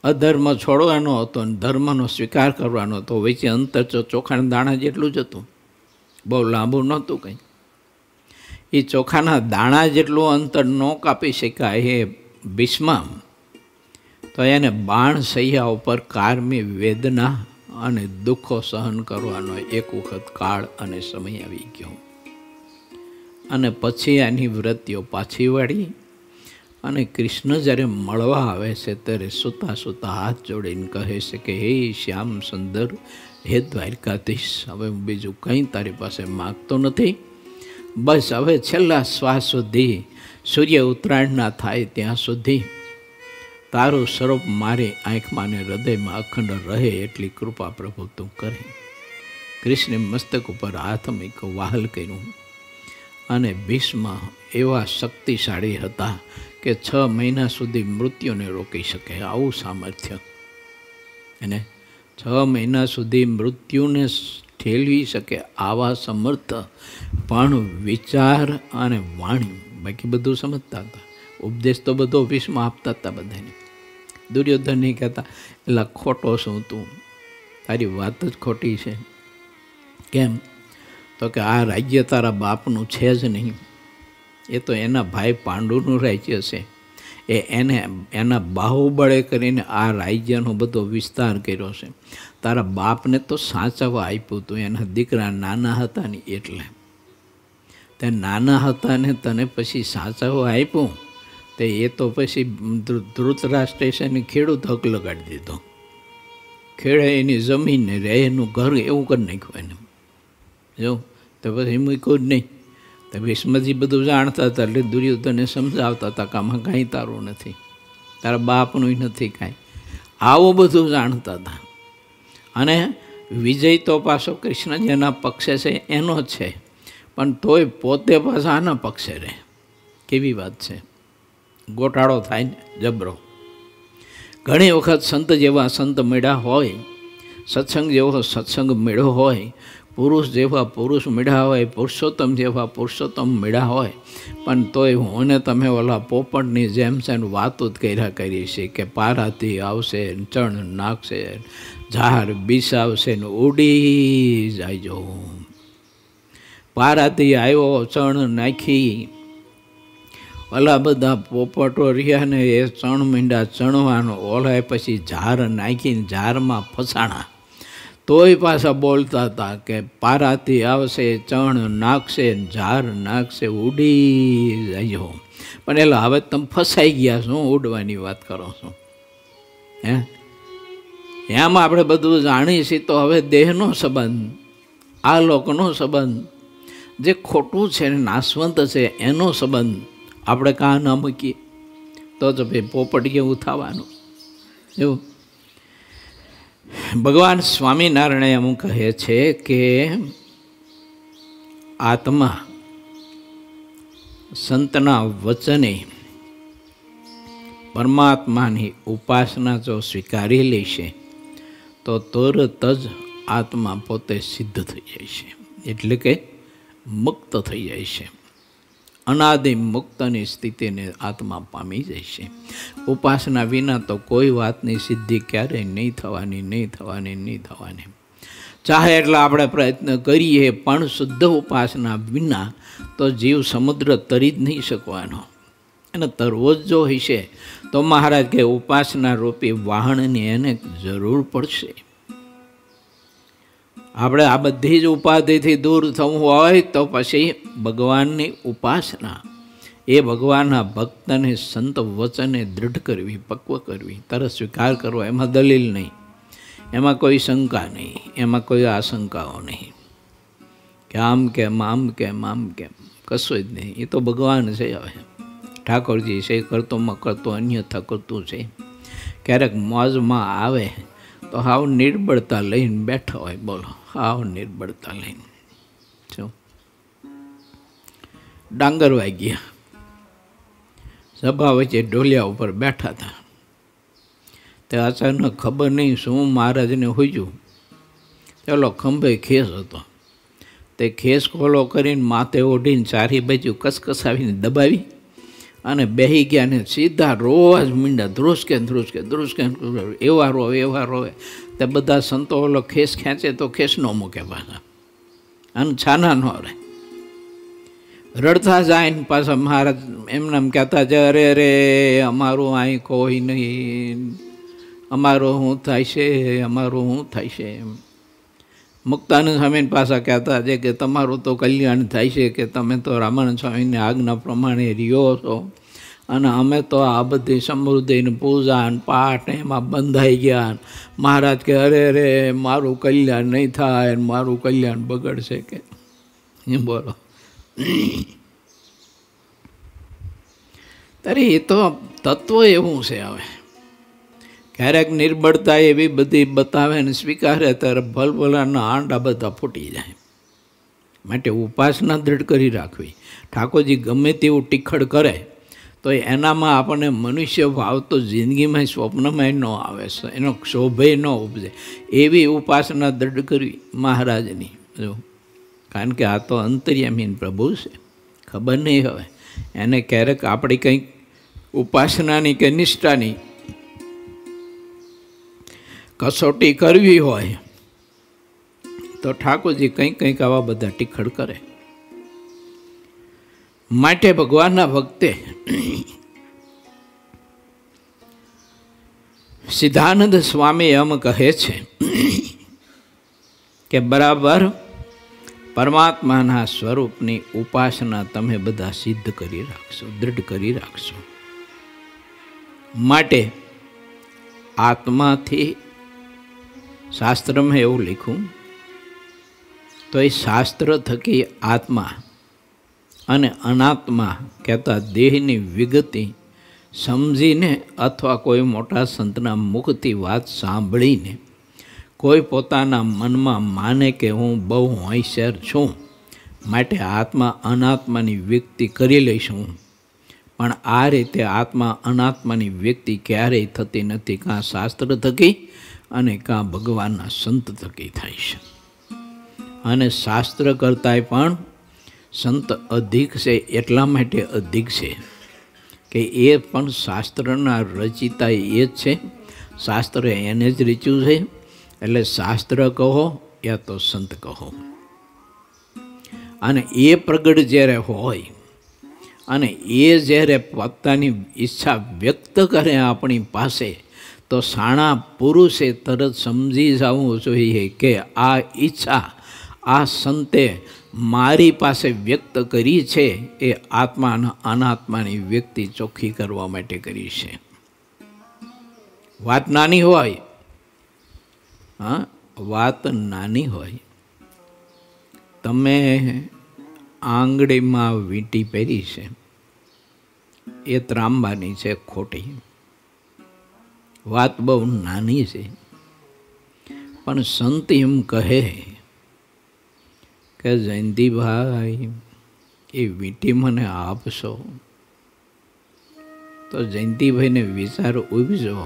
અધર્મ છોડવાનો હતો અને ધર્મનો સ્વીકાર કરવાનો હતો. વચ્ચે અંતર ચોખાના દાણા જેટલું જ હતું, બહુ લાંબુ નહોતું કંઈ. એ ચોખાના દાણા જેટલું અંતર ન કાપી શકાય એ ભીષ્મ, તો એને બાણ સૈયા ઉપર કારમી વેદના અને દુઃખો સહન કરવાનો એક વખત કાળ અને સમય આવી ગયો. અને પછી એની વૃત્તિઓ પાછી વળી અને કૃષ્ણ જ્યારે મળવા આવે છે ત્યારે સૂતા સૂતા હાથ જોડીને કહે છે કે હે શ્યામ સુંદર, હે દ્વારકાધીશ, હવે હું બીજું કંઈ તારી પાસે માગતો નથી. બસ હવે છેલ્લા શ્વાસ સુધી, સૂર્ય ઉત્તરાયણના થાય ત્યાં સુધી તારું સ્વરૂપ મારી આંખમાં ને હૃદયમાં અખંડ રહે એટલી કૃપા પ્રભુ તું કરે. કૃષ્ણે મસ્તક ઉપર હાથ મૂક્યો, વહાલ કર્યું. અને ભીષ્મ એવા શક્તિશાળી હતા કે 6 મહિના સુધી મૃત્યુને રોકી શકે, આવું સામર્થ્ય. અને 6 મહિના સુધી મૃત્યુને ઠેલવી શકે આવા સમર્થ પણ વિચાર અને વાણી બાકી બધું સમજતા હતા. ઉપદેશ તો બધો ઓફિસમાં આપતા હતા બધાને. દુર્યોધન નહીં કહેતા એટલે ખોટો શું તું, તારી વાત જ ખોટી છે. કેમ? તો કે આ રાજ્ય તારા બાપનું છે જ નહીં, એ તો એના ભાઈ પાંડુનું રાજ્ય છે. એને એના બાહુબળે કરીને આ રાજ્યનો બધો વિસ્તાર કર્યો છે. તારા બાપને તો સાચવવા આપ્યું હતું, એના દીકરા નાના હતા ને એટલે. તે નાના હતા ને તને પછી સાચવવા આપ્યું, તે એ તો પછી ધૃતરાષ્ટ્રે ખેડૂત હક લગાડી દીધો. ખેડે એની જમીનને રહે એનું ઘર એવું કરી નાખ્યું એને. જો તો પછી મૂક્યું જ નહીં. તો ભીષ્મજી બધું જાણતા હતા એટલે દુર્યોધનને સમજાવતા હતા કે આમાં કાંઈ તારું નથી, તારા બાપનું નથી કાંઈ. આવું બધું જાણતા હતા. અને વિજય તો પાછો કૃષ્ણ જેના પક્ષે છે એનો જ છે, પણ તોય પોતે પાછા આના પક્ષે રહે. કેવી વાત છે! ગોટાળો થાય ને જબરો. ઘણી વખત સંત જેવા સંત મળ્યા હોય, સત્સંગ જેવો સત્સંગ મળ્યો હોય, પુરુષ જેવા પુરુષ મળ્યા હોય, પુરુષોત્તમ જેવા પુરુષોત્તમ મળ્યા હોય, પણ તોય હું ને તમે ઓલા પોપટની જેમ છે ને વાતો જ કર્યા કરી છે કે પારાથી આવશે, ચણ નાખશે, ઝાર બીસાવશે ને ઉડી જાયજો. પારાથી આવ્યો, ચણ નાખી, ઓલા બધા પોપટો રહ્યા ને એ ચણ મીંડા ચણવાનો, ઓલાએ પછી ઝાર નાખીને ઝારમાં ફસાણા. તોય પાછા બોલતા હતા કે પારાથી આવશે, ચણ નાખશે, ઝાર નાખશે, ઉડી જાય. પણ એટલે હવે તમે ફસાઈ ગયા છો, ઉડવાની વાત કરો છો. હે, એમાં આપણે બધું જાણીએ છીએ. તો હવે દેહનો સંબંધ, આ લોકનો સંબંધ, જે ખોટું છે ને નાશવંત છે એનો સંબંધ આપણે કાં ન મૂકીએ તો ભાઈ પોપટ કેવું થવાનું. એવું ભગવાન સ્વામિનારાયણ એમ કહે છે કે આત્મા સંતના વચને પરમાત્માની ઉપાસના જો સ્વીકારી લેશે તો તરત જ આત્મા પોતે સિદ્ધ થઈ જાય છે, એટલે કે મુક્ત થઈ જાય છે. અનાદિ મુક્તની સ્થિતિને આત્મા પામી જાય છે. ઉપાસના વિના તો કોઈ વાતની સિદ્ધિ ક્યારેય નહીં થવાની. ચાહે એટલા આપણે પ્રયત્ન કરીએ પણ શુદ્ધ ઉપાસના વિના તો જીવ સમુદ્ર તરી જ નહીં શકવાનો. અને તરવો જ જો હશે તો મહારાજ કે ઉપાસના રૂપી વાહનની એને જરૂર પડશે. આપણે આ બધી જ ઉપાધિથી દૂર થવું હોય તો પછી ભગવાનની ઉપાસના, એ ભગવાનના ભક્તને સંત વચને દૃઢ કરવી, પક્વ કરવી, તરત સ્વીકાર કરવો. એમાં દલીલ નહીં, એમાં કોઈ શંકા નહીં, એમાં કોઈ આશંકાઓ નહીં કે આમ કેમ કશું જ નહીં. એ તો ભગવાન છે. હવે ઠાકોરજી છે, કરતોમાં કરતો અન્યથા કરતું છે. ક્યારેક મોજમાં આવે તો હાવ નિર્બળતા લઈને બેઠો હોય. બોલો, હાવ નિર્બળતા લઈને શું ડાંગર વાગ્યા, સભા વચ્ચે ઢોલિયા ઉપર બેઠા હતા. તે અચાનક ખબર નહીં શું મહારાજને હોજ્યું, ચાલો ખંભે ખેસ હતો. તે ખેસ ખોલો કરીને માથે ઓઢીને ચારી બાજુ કસકસાવીને દબાવી અને બેહી ગયા ને સીધા રોવા જ મીંડા, ધ્રુસકે એવા રોવે. તે બધા સંતો ઓલો ખેસ ખેંચે તો ખેસ ન મૂકે પાછા, અને છાના ન રહે. રડતા જાય ને પાછા મહારાજ એમને એમ કહેતા છે, અરે રે અમારું અહીં કોઈ નહીં, અમારું શું થાય છે. મુક્તાનંદ સ્વામીને પાછા કહેતા છે કે તમારું તો કલ્યાણ થાય છે કે તમે તો રામાનંદ સ્વામીની આજ્ઞા પ્રમાણે રહ્યો છો, અને અમે તો આ બધી સમૃદ્ધિની પૂજા અને પાઠ એમાં બંધાઈ ગયા. મહારાજ કે અરે રે મારું કલ્યાણ નહીં થાય, મારું કલ્યાણ બગડશે કે. બોલો, તારે એ તો તત્વ એવું છે. હવે ક્યારેક નિર્બળતા એવી બધી બતાવે ને સ્વીકારે ત્યારે ભલભલાના આંડા બધા ફૂટી જાય. માટે ઉપાસના દૃઢ કરી રાખવી. ઠાકોરજી ગમે તેવું ટીખળ કરે તો એનામાં આપણને મનુષ્ય ભાવ તો જિંદગીમાં સ્વપ્નમાં ન આવે, એનો ક્ષોભે ન ઉપજે. એવી ઉપાસના દૃઢ કરવી મહારાજની. જો કારણ કે આ તો અંતર્યામીન પ્રભુ છે. ખબર નહીં હવે એને ક્યારેક આપણી કંઈક ઉપાસનાની કે નિષ્ઠાની કસોટી કરવી હોય તો ઠાકોરજી કંઈક કંઈક આવા બધા ટીખળ કરે. માટે ભગવાનના ભક્તે સિદ્ધાનંદ સ્વામી એમ કહે છે કે બરાબર પરમાત્માના સ્વરૂપની ઉપાસના તમે બધા સિદ્ધ કરી રાખશો, દૃઢ કરી રાખશો. માટે આત્માથી શાસ્ત્રમાં એવું લખ્યું તો એ શાસ્ત્ર થકી આત્મા અને અનાત્મા કહેતા દેહની વિગતિ સમજીને અથવા કોઈ મોટા સંતના મુખથી વાત સાંભળીને કોઈ પોતાના મનમાં માને કે હું બહુ હોશિયાર છું, માટે આત્મા અનાત્માની વ્યક્તિ કરી લઈશું. પણ આ રીતે આત્મા અનાત્માની વ્યક્તિ ક્યારેય થતી નથી, કાં શાસ્ત્ર થકી અને કાં ભગવાનના સંત થકી થાય છે. અને શાસ્ત્ર કરતાંય પણ સંત અધિક છે. એટલા માટે અધિક છે કે એ પણ શાસ્ત્રના રચિતા એ જ છે, શાસ્ત્ર એને જ રચ્યું છે. એટલે શાસ્ત્ર કહો યા તો સંત કહો. અને એ પ્રગટ જ્યારે હોય અને એ જ્યારે પોતાની ઈચ્છા વ્યક્ત કરે આપણી પાસે, તો સાણા પુરુષે તરત સમજી જવું જોઈએ કે આ ઈચ્છા આ સંતે મારી પાસે વ્યક્ત કરી છે એ આત્મા અને અનાત્માની વ્યક્તિ ચોખ્ખી કરવા માટે કરી છે. વાત નાની હોય, હા, વાત નાની હોય. તમે આંગળીમાં વીંટી પહેરી છે, એ ત્રાંબાની છે, ખોટી. વાત બહુ નાની છે, પણ સંત એમ કહે કે જયંતિભાઈ એ વીંટી મને આપશો. તો જયંતિભાઈને વિચાર ઉપજો,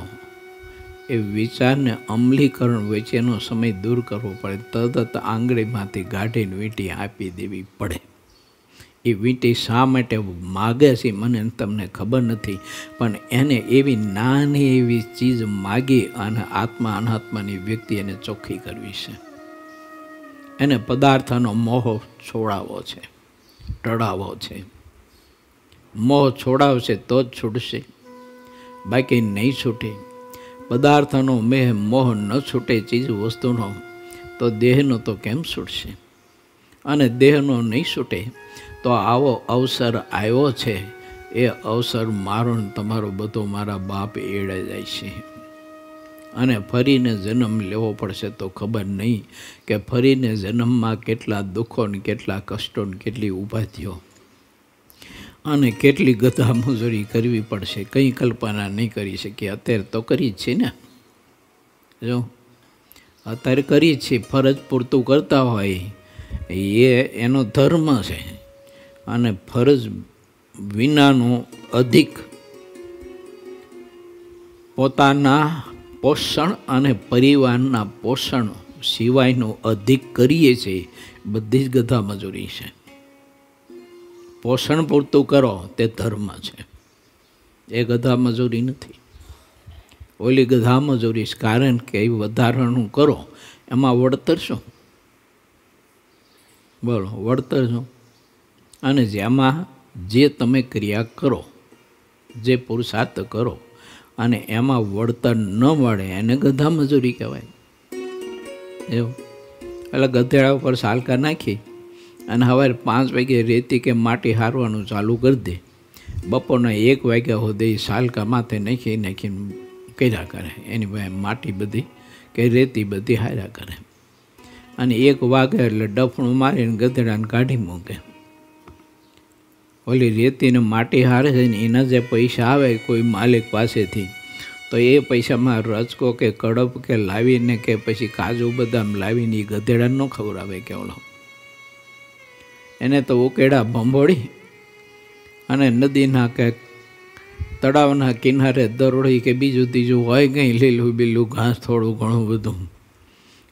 એ વિચારને અમલીકરણ વચ્ચેનો સમય દૂર કરવો પડે. તરત આંગળીમાંથી ગાઢીને વીંટી આપી દેવી પડે. એ વીંટી શા માટે માગે છે મને તમને ખબર નથી, પણ એને એવી નાની એવી ચીજ માગી અને આત્મા અનાત્માની વ્યક્તિ એને ચોખ્ખી કરવી છે. એને પદાર્થનો મોહ છોડાવવો છે, ટળાવવો છે. મોહ છોડાવશે તો જ છૂટશે, બાકી નહીં છૂટે. પદાર્થનો મોહ ન છૂટે ચીજ વસ્તુનો, તો દેહનો તો કેમ છૂટશે? અને દેહનો નહીં છૂટે તો આવો અવસર આવ્યો છે, એ અવસર મારો ને તમારો બધો મારા બાપ એળે જાય છે. અને ફરીને જન્મ લેવો પડશે તો ખબર નહીં કે ફરીને જન્મમાં કેટલા દુઃખો ને કેટલા કષ્ટો ને કેટલી ઉપાધિઓ અને કેટલી ગધા મજૂરી કરવી પડશે. કંઈ કલ્પના નહીં કરી શકીએ. અત્યારે તો કરી જ છે ને, જો અત્યારે કરી જ છે. ફરજ પૂરતું કરતા હોય એ એનો ધર્મ છે. અને ફરજ વિનાનું અધિક પોતાના પોષણ અને પરિવારના પોષણ સિવાયનું અધિક કરીએ છીએ, બધી જ ગધા મજૂરી છે. પોષણ પૂરતું કરો તે ધર્મ છે, એ ગધા મજૂરી નથી. ઓલી ગધા મજૂરી છે, કારણ કે એ વધારાનું કરો એમાં વળતર શું? બોલો, વળતર શું? અને જેમાં જે તમે ક્રિયા કરો, જે પુરુષાર્થ કરો અને એમાં વળતર ન મળે એને ગધા મજૂરી કહેવાય. એવું એટલે ગધેડા ઉપર સાલકા નાખી અને સવારે 5 વાગે રેતી કે માટી હારવાનું ચાલુ કરી દે, બપોરના 1 વાગ્યા સુધી સાલકા માથે નાખીને કર્યા કરે. એની પાસે માટી બધી કે રેતી બધી હાર્યા કરે. અને 1 વાગે એટલે ડફણું મારીને ગધેડાને કાઢી મૂકે. ઓલી રેતીને માટી હારે છે ને એના જે પૈસા આવે કોઈ માલિક પાસેથી, તો એ પૈસામાં રચકો કે કડપ કે લાવીને કે પછી કાજુ બદામ લાવીને એ ગધેડાને ન ખવડાવે કે ઓલો. એને તો ઉકેડા ભંભોળી અને નદીના કે તળાવના કિનારે દરોડી કે બીજું ત્રીજું હોય કંઈ લીલું બીલું ઘાસ થોડું ઘણું બધું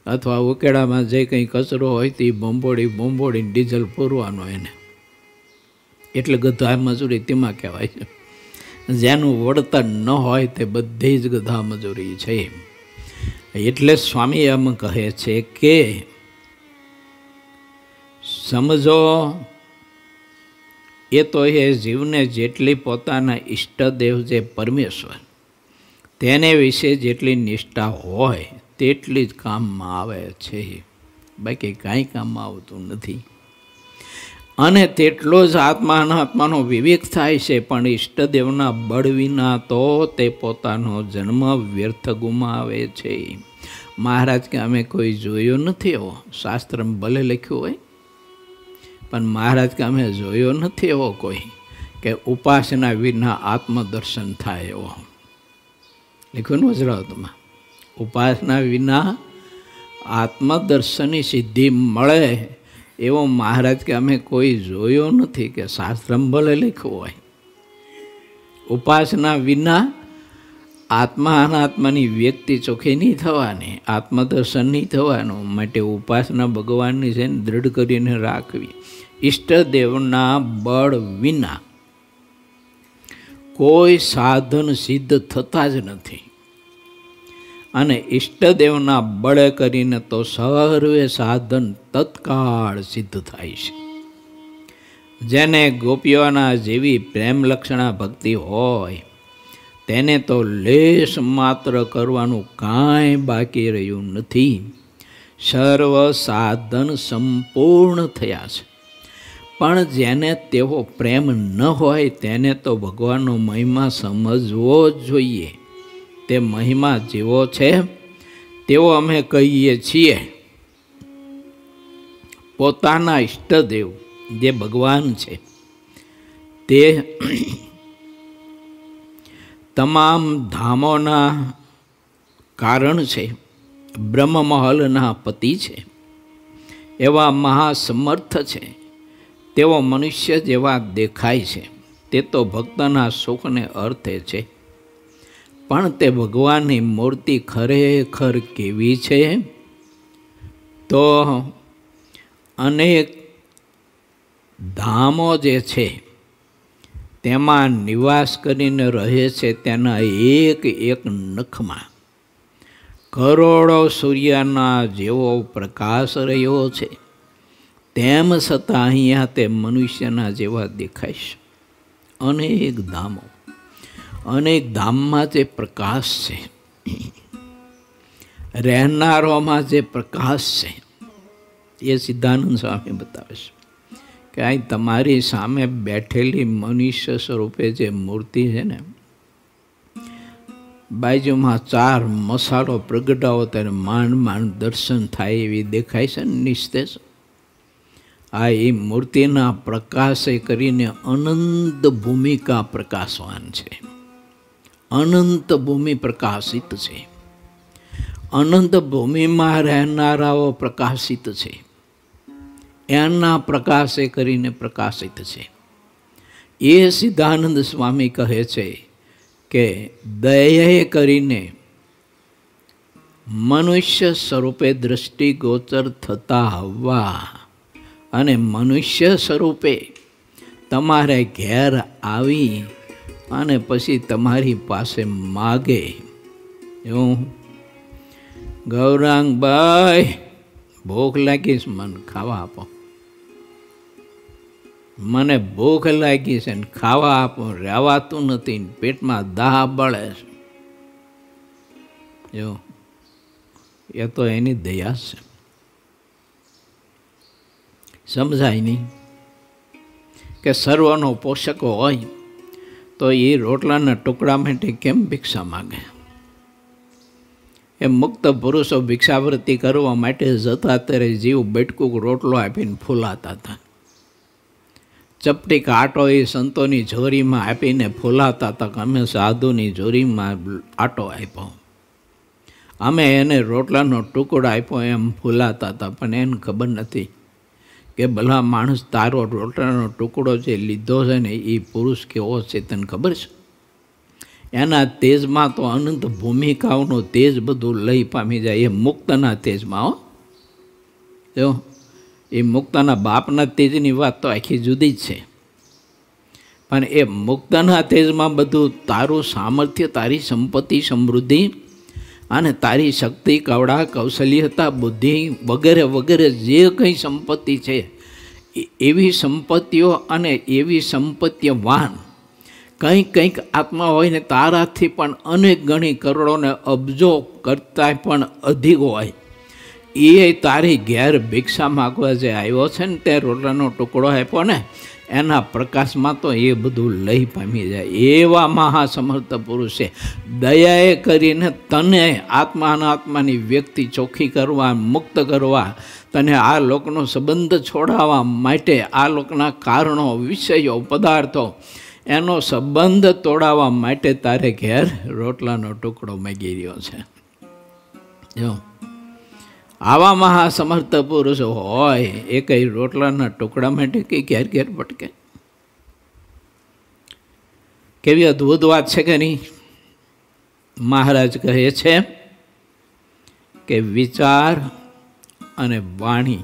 અથવા ઉકેડામાં જે કંઈ કચરો હોય તે બોંબોડીને ડીઝલ પૂરવાનો એને, એટલે ગધા મજૂરી તેમાં કહેવાય છે. જેનું વળતર ન હોય તે બધી જ ગધા મજૂરી છે. એટલે સ્વામી એમ કહે છે કે સમજો એ તો એ જીવને જેટલી પોતાના ઈષ્ટદેવ જે પરમેશ્વર તેને વિશે જેટલી નિષ્ઠા હોય તેટલી જ કામમાં આવે છે, બાકી કાંઈ કામમાં આવતું નથી. અને તેટલો જ આત્મા અનાત્માનો વિવેક થાય છે. પણ ઈષ્ટદેવના બળ વિના તો તે પોતાનો જન્મ વ્યર્થ ગુમાવે છે. મહારાજ કે અમે કોઈ જોયો નથી એવો, શાસ્ત્રમાં ભલે લખ્યું હોય પણ મહારાજ કે અમે જોયો નથી એવો કોઈ કે ઉપાસના વિના આત્મદર્શન થાય એવો. લખ્યું ને વજરાવતમાં, ઉપાસના વિના આત્મદર્શનની સિદ્ધિ મળે એવો મહારાજ કે અમે કોઈ જોયો નથી, કે શાસ્ત્રમાં ભલે લખ્યું હોય. ઉપાસના વિના આત્મા અનાત્માની વ્યક્તિ ચોખ્ખી નહીં થવાની, આત્મદર્શન નહીં થવાનું. માટે ઉપાસના ભગવાનની છે ને દૃઢ કરીને રાખવી. ઈષ્ટદેવના બળ વિના કોઈ સાધન સિદ્ધ થતા જ નથી. અને ઈષ્ટદેવના બળે કરીને તો સર્વે સાધન તત્કાળ સિદ્ધ થાય છે. જેને ગોપીઓના જેવી પ્રેમ લક્ષણા ભક્તિ હોય તેને તો લેશ માત્ર કરવાનું કાંઈ બાકી રહ્યું નથી. સર્વ સાધન સંપૂર્ણ થયા છે. પણ જેને તેવો પ્રેમ ન હોય તેને તો ભગવાનનો મહિમા સમજવો જ જોઈએ. તે મહિમા જેવો છે તેવો અમે કહીએ છીએ. પોતાના ઈષ્ટદેવ જે ભગવાન છે તે તમામ ધામોના કારણ છે, બ્રહ્મમહલના પતિ છે, એવા મહાસમર્થ છે. તેઓ મનુષ્ય જેવા દેખાય છે, તે તો ભક્તના સુખને અર્થે છે. પણ તે ભગવાનની મૂર્તિ ખરેખર કેવી છે? તો અનેક ધામો જે છે તેમાં નિવાસ કરીને રહે છે. તેના એક એક નખમાં કરોડો સૂર્યના જેવો પ્રકાશ રહ્યો છે. તેમ છતાં અહીંયા તે મનુષ્યના જેવા દેખાય છે. અનેક ધામમાં જે પ્રકાશ છે, રહેનારોમાં જે પ્રકાશ છે, એ સિદ્ધાનંદ સ્વામી બતાવે છે કે અહીં તમારી સામે બેઠેલી મનુષ્ય સ્વરૂપે જે મૂર્તિ છે ને, બાજુમાં 4 મસાલો પ્રગટાવો ત્યારે માંડ દર્શન થાય એવી દેખાય છે ને, નિસ્તેજ. આ એ મૂર્તિના પ્રકાશે કરીને અનંત ભૂમિકા પ્રકાશવાન છે. અનંત ભૂમિ પ્રકાશિત છે. અનંત ભૂમિમાં રહેનારાઓ પ્રકાશિત છે. એના પ્રકાશે કરીને પ્રકાશિત છે. એ સિદ્ધાનંદ સ્વામી કહે છે કે દયાએ કરીને મનુષ્ય સ્વરૂપે દ્રષ્ટિગોચર થતા હવા અને મનુષ્ય સ્વરૂપે તમારે ઘેર આવી અને પછી તમારી પાસે માગે, એવું ગૌરાંગભાઈ ભૂખ લાગી છે, મને ખાવા આપો, મને ભૂખ લાગી છે ને ખાવા આપો, રહેવાતું નથી, પેટમાં દાહ બળે છે. જો એ તો એની દયા છે. સમજાય નહીં કે સર્વનો પોષક હોય તો એ રોટલાના ટુકડા માટે કેમ ભિક્ષા માગે? એ મુક્ત પુરુષો ભિક્ષાવૃત્તિ કરવા માટે જતા ત્યારે જીવ બેટકુક રોટલો આપીને ફૂલાતા હતા. ચપટી આટો એ સંતોની ઝોરીમાં આપીને ફૂલાતા હતા કે અમે સાધુની ઝોરીમાં આટો આપ્યો, અમે એને રોટલાનો ટુકડો આપ્યો એમ ફૂલાતા હતા. પણ એને ખબર નથી કે ભલા માણસ તારો રોટલાનો ટુકડો જે લીધો છે ને એ પુરુષ કેવો છે તને ખબર છે? એના તેજમાં તો અનંત ભૂમિકાઓનો તેજ બધું લઈ પામી જાય. એ મુક્તના તેજમાં જો એ મુક્તના બાપના તેજની વાત તો આખી જુદી જ છે. પણ એ મુક્તના તેજમાં બધું તારું સામર્થ્ય, તારી સંપત્તિ, સમૃદ્ધિ અને તારી શક્તિ, કવડા, કૌશલ્યતા, બુદ્ધિ વગેરે વગેરે જે કંઈ સંપત્તિ છે એવી સંપત્તિઓ અને એવી સંપત્તિવાન કંઈક આત્મા હોય ને તારાથી પણ અનેક ગણી કરોડો ને અબજો કરતાં પણ અધિક હોય. એ તારી ઘેર ભિક્ષા માગવા જે આવ્યો છે ને તે રોટલાનો ટુકડો આપ્યો ને એના પ્રકાશમાં તો એ બધું લઈ પામી જાય. એવા મહાસમર્થ પુરુષે દયાએ કરીને તને આત્મા અનાત્માની વ્યક્તિ ચોખ્ખી કરવા, મુક્ત કરવા, તને આ લોકનો સંબંધ છોડાવવા માટે, આ લોકના કારણો, વિષયો, પદાર્થો એનો સંબંધ તોડાવવા માટે તારે ઘેર રોટલાનો ટુકડો માગી રહ્યો છે. જો આવા મહાસમર્થ પુરુષ હોય એ કંઈ રોટલાના ટુકડા માટે કંઈ ઘેર ઘેર ભટકે? કેવી અદ્ભુત વાત છે કે નહીં? મહારાજ કહે છે કે વિચાર અને વાણી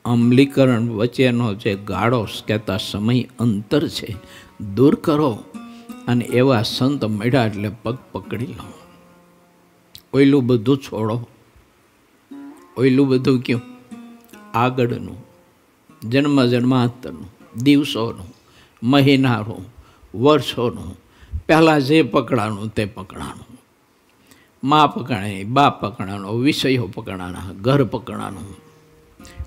અમલીકરણ વચ્ચેનો જે ગાળો કહેતા સમય અંતર છે દૂર કરો અને એવા સંત મળ્યા એટલે પગ પકડી લો. ઓયલું બધું છોડો. ઓયલું બધું ક્યું? આગળનું, જન્મ જન્માંતરનું, દિવસોનું, મહિનાનું, વર્ષોનું, પહેલાં જે પકડાનું તે પકડાનું, મા પકડાણી, બાપ પકડાનો, વિષયો પકડાના, ઘર પકડાનું,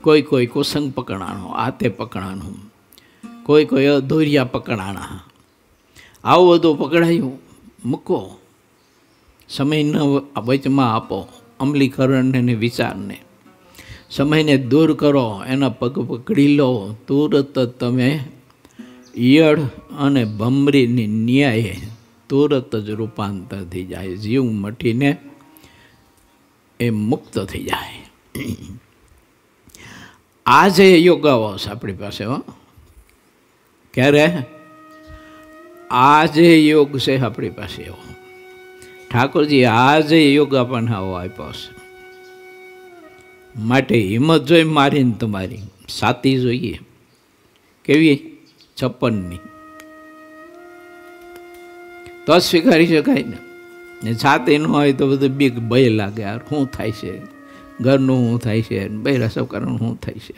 કોઈ કુસંગ પકડાનો, આ તે પકડાનું, કોઈ અધૂરિયા પકડાના. આવું બધું પકડાયું મૂકો, સમયના વચમાં આપો અમલીકરણને ને વિચારને. સમયને દૂર કરો, એના પગ પકડી લો. તુરત તમે ઈયળ અને ભમરીની ન્યાયે તુરત જ રૂપાંતર થઈ જાય. જીવ મટીને એ મુક્ત થઈ જાય. આ જે યોગાઓ છે આપણી પાસે, ક્યારે આ જે યોગ છે આપણી પાસે એવો ઠાકોરજી આ જે યોગ આપણને આવો આપ્યો છે. માટે હિંમત જોઈ મારીને તમારી સાતી જોઈએ કેવી 56ની તો સ્વીકારી શકાય ને. છાતી ન હોય તો બધું બીક ભય લાગે. યાર શું થાય છે, ઘરનું શું થાય છે, બૈરા સવકારનું શું થાય છે,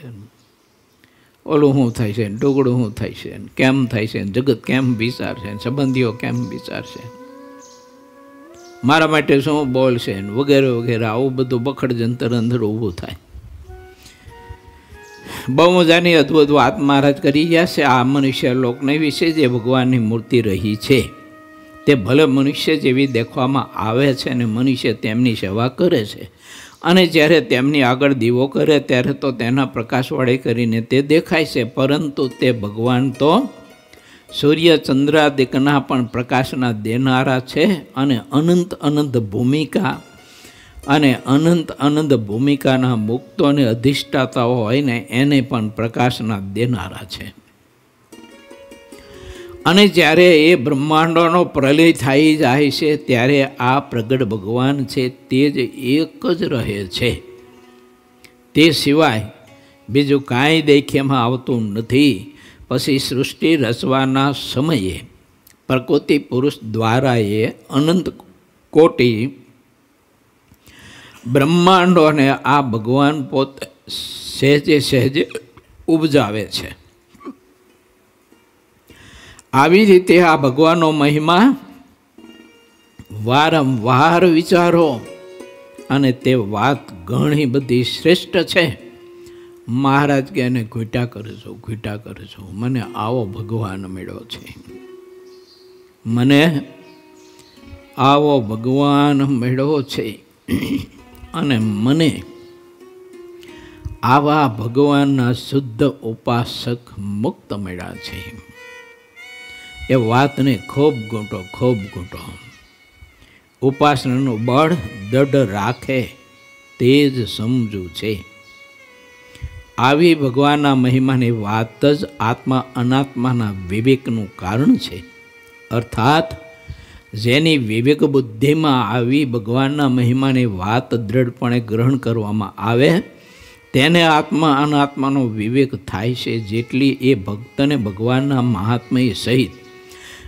ઓલું શું થાય છે, ટુકડું શું થાય છે, કેમ થાય છે, જગત કેમ વિચારશે, સંબંધીઓ કેમ વિચારશે, મારા માટે શું બોલશે વગેરે વગેરે. આવું બધું બખડ જંતર અંદર ઊભું થાય. બહુ મજાની અદ્ભુત વાત મહારાજ કરી ગયા છે આ મનુષ્ય લોકને વિશે. જે ભગવાનની મૂર્તિ રહી છે તે ભલે મનુષ્ય જેવી દેખવામાં આવે છે અને મનુષ્ય તેમની સેવા કરે છે, અને જ્યારે તેમની આગળ દીવો કરે ત્યારે તો તેના પ્રકાશવાળે કરીને તે દેખાય છે, પરંતુ તે ભગવાન તો સૂર્ય ચંદ્રાદિકના પણ પ્રકાશના દેનારા છે અને અનંત અનંત ભૂમિકા અને અનંત ભૂમિકાના મુક્તોને અધિષ્ઠાતાઓ હોય ને એને પણ પ્રકાશના દેનારા છે. અને જ્યારે એ બ્રહ્માંડોનો પ્રલય થઈ જાય છે ત્યારે આ પ્રગટ ભગવાન છે તે જ એક જ રહે છે. તે સિવાય બીજું કાંઈ દેખ્યામાં આવતું નથી. પછી સૃષ્ટિ રચવાના સમયે પ્રકૃતિ પુરુષ દ્વારા એ અનંત કોટી બ્રહ્માંડોને આ ભગવાન પોતે સહેજે સહેજે ઉપજાવે છે. આવી રીતે આ ભગવાનનો મહિમા વારંવાર વિચારો અને તે વાત ઘણી બધી શ્રેષ્ઠ છે. મહારાજ કે એને ઘૂંટા કરજો. મને આવો ભગવાન મળ્યો છે, મને આવો ભગવાન મળ્યો છે અને મને આવા ભગવાનના શુદ્ધ ઉપાસક મુક્ત મળ્યા છે. એ વાતને ખૂબ ગૂંટો. ઉપાસનાનું બળ દઢ રાખે તે જ સમજવું છે. આવી ભગવાનના મહિમાની વાત જ આત્મા અનાત્માના વિવેકનું કારણ છે. અર્થાત જેની વિવેક બુદ્ધિમાં આવી ભગવાનના મહિમાની વાત દ્રઢપણે ગ્રહણ કરવામાં આવે તેને આત્મા અનાત્માનો વિવેક થાય છે. જેટલી એ ભક્તને ભગવાનના મહાત્મય સહિત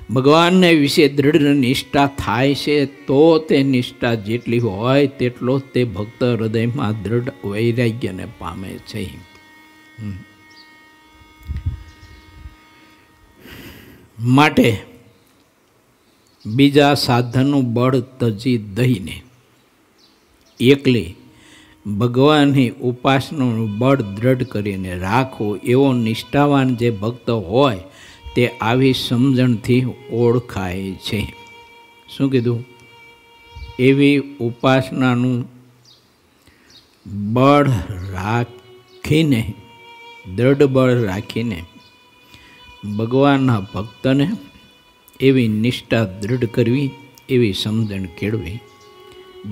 ભગવાનને વિશે દૃઢ નિષ્ઠા થાય છે તો તે નિષ્ઠા જેટલી હોય તેટલો તે ભક્ત હૃદયમાં દૃઢ વૈરાગ્યને પામે છે. માટે બીજા સાધનનું બળ તજી દઈને એકલી ભગવાનની ઉપાસનાનું બળ દ્રઢ કરીને રાખવું એવો નિષ્ઠાવાન જે ભક્ત હોય તે આવી સમજણથી ઓળખાય છે. શું કીધું? એવી ઉપાસનાનું બળ રાખીને, દ્રઢ બળ રાખીને ભગવાનના ભક્તને એવી નિષ્ઠા દ્રઢ કરવી, એવી સમજણ કેળવી.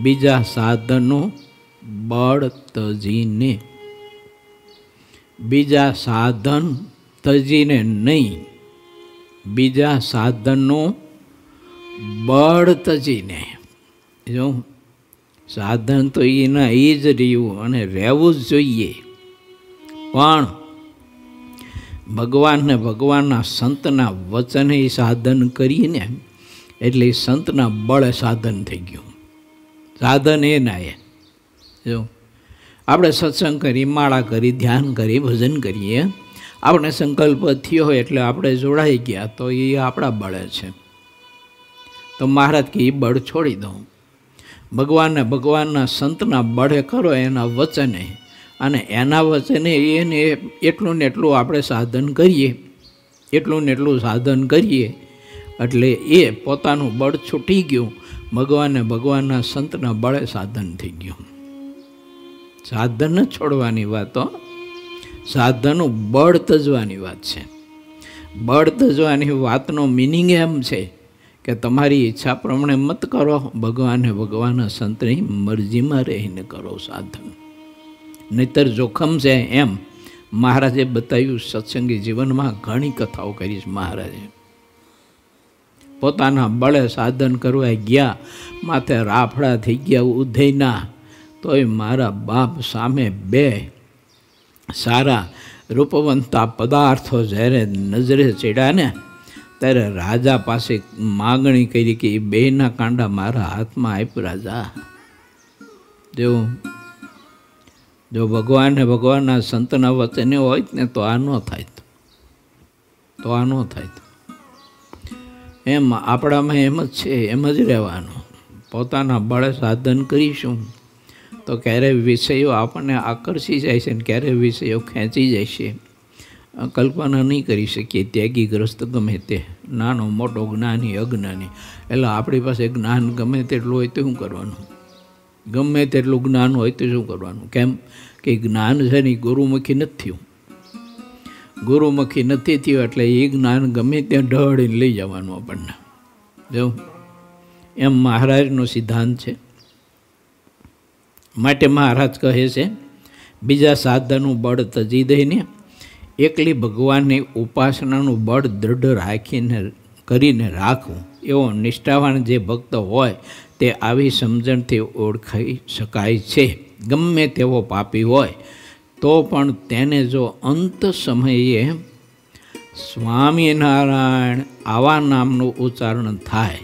બીજા સાધનો બળ તજીને, બીજા સાધન તજીને નહીં, બીજા સાધનનો બળ તજીને. જો સાધન તો એના એ જ રહ્યું અને રહેવું જ જોઈએ, પણ ભગવાનને ભગવાનના સંતના વચને સાધન કરીને એટલે સંતના બળે સાધન થઈ ગયું. સાધન એ ના એ જો આપણે સત્સંગ કરી, માળા કરી, ધ્યાન કરી, ભજન કરીએ, આપણે સંકલ્પ થયો હોય એટલે આપણે જોડાઈ ગયા તો એ આપણા બળે છે. તો મહારાજ કે એ બળ છોડી દઉં, ભગવાનને ભગવાનના સંતના બળે કરો, એના વચને, અને એના વચને એને એટલું ને એટલું આપણે સાધન કરીએ, એટલું ને એટલું સાધન કરીએ એટલે એ પોતાનું બળ છૂટી ગયું, ભગવાનને ભગવાનના સંતના બળે સાધન થઈ ગયું. સાધન જ છોડવાની વાતો, સાધનનું બળ તજવાની વાત છે. બળ તજવાની વાતનો મિનિંગ એમ છે કે તમારી ઈચ્છા પ્રમાણે મત કરો, ભગવાનને ભગવાનના સંતની મરજીમાં રહીને કરો સાધન. નહીતર જોખમ છે. એમ મહારાજે બતાવ્યું. સત્સંગી જીવનમાં ઘણી કથાઓ કરી છે મહારાજે. પોતાના બળે સાધન કરવા ગયા, માથે રાફડા થઈ ગયા ઉધઈના, તોય મારા બાપ સામે બે સારા રૂપવંતા પદાર્થો જ્યારે નજરે ચડ્યા ને ત્યારે રાજા પાસે માગણી કરી કે એ બેના કાંડા મારા હાથમાં આપ રાજા. જો ભગવાનને ભગવાનના સંતના વચને હોય ને તો આ ન થાય, તો આ ન થાય. એમ આપણામાં એમ જ છે, એમ જ રહેવાનું. પોતાના બળે સાધન કરીશું તો ક્યારેય વિષયો આપણને આકર્ષી જાય છે ને ક્યારેય વિષયો ખેંચી જાય છે. કલ્પના નહીં કરી શકીએ. ત્યાગીગ્રસ્ત ગમે તે, નાનો મોટો, જ્ઞાની અજ્ઞાની, એટલે આપણી પાસે જ્ઞાન ગમે તેટલું હોય તો શું કરવાનું? ગમે તેટલું જ્ઞાન હોય તો શું કરવાનું? કેમ કે જ્ઞાન છે ને ગુરુમુખી નથી થયું. ગુરુમુખી નથી થયું એટલે એ જ્ઞાન ગમે ત્યાં ઢળીને લઈ જવાનું આપણને. જો એમ મહારાજનો સિદ્ધાંત છે. માટે મહારાજ કહે છે બીજા સાધનનું બળ તજી દઈને એકલી ભગવાનની ઉપાસનાનું બળ દ્રઢ રાખીને કરીને રાખવું એવો નિષ્ઠાવાન જે ભક્ત હોય તે આવી સમજણથી ઓળખાઈ શકાય છે. ગમે તેવો પાપી હોય તો પણ તેને જો અંત સમયે સ્વામિનારાયણ આવા નામનું ઉચ્ચારણ થાય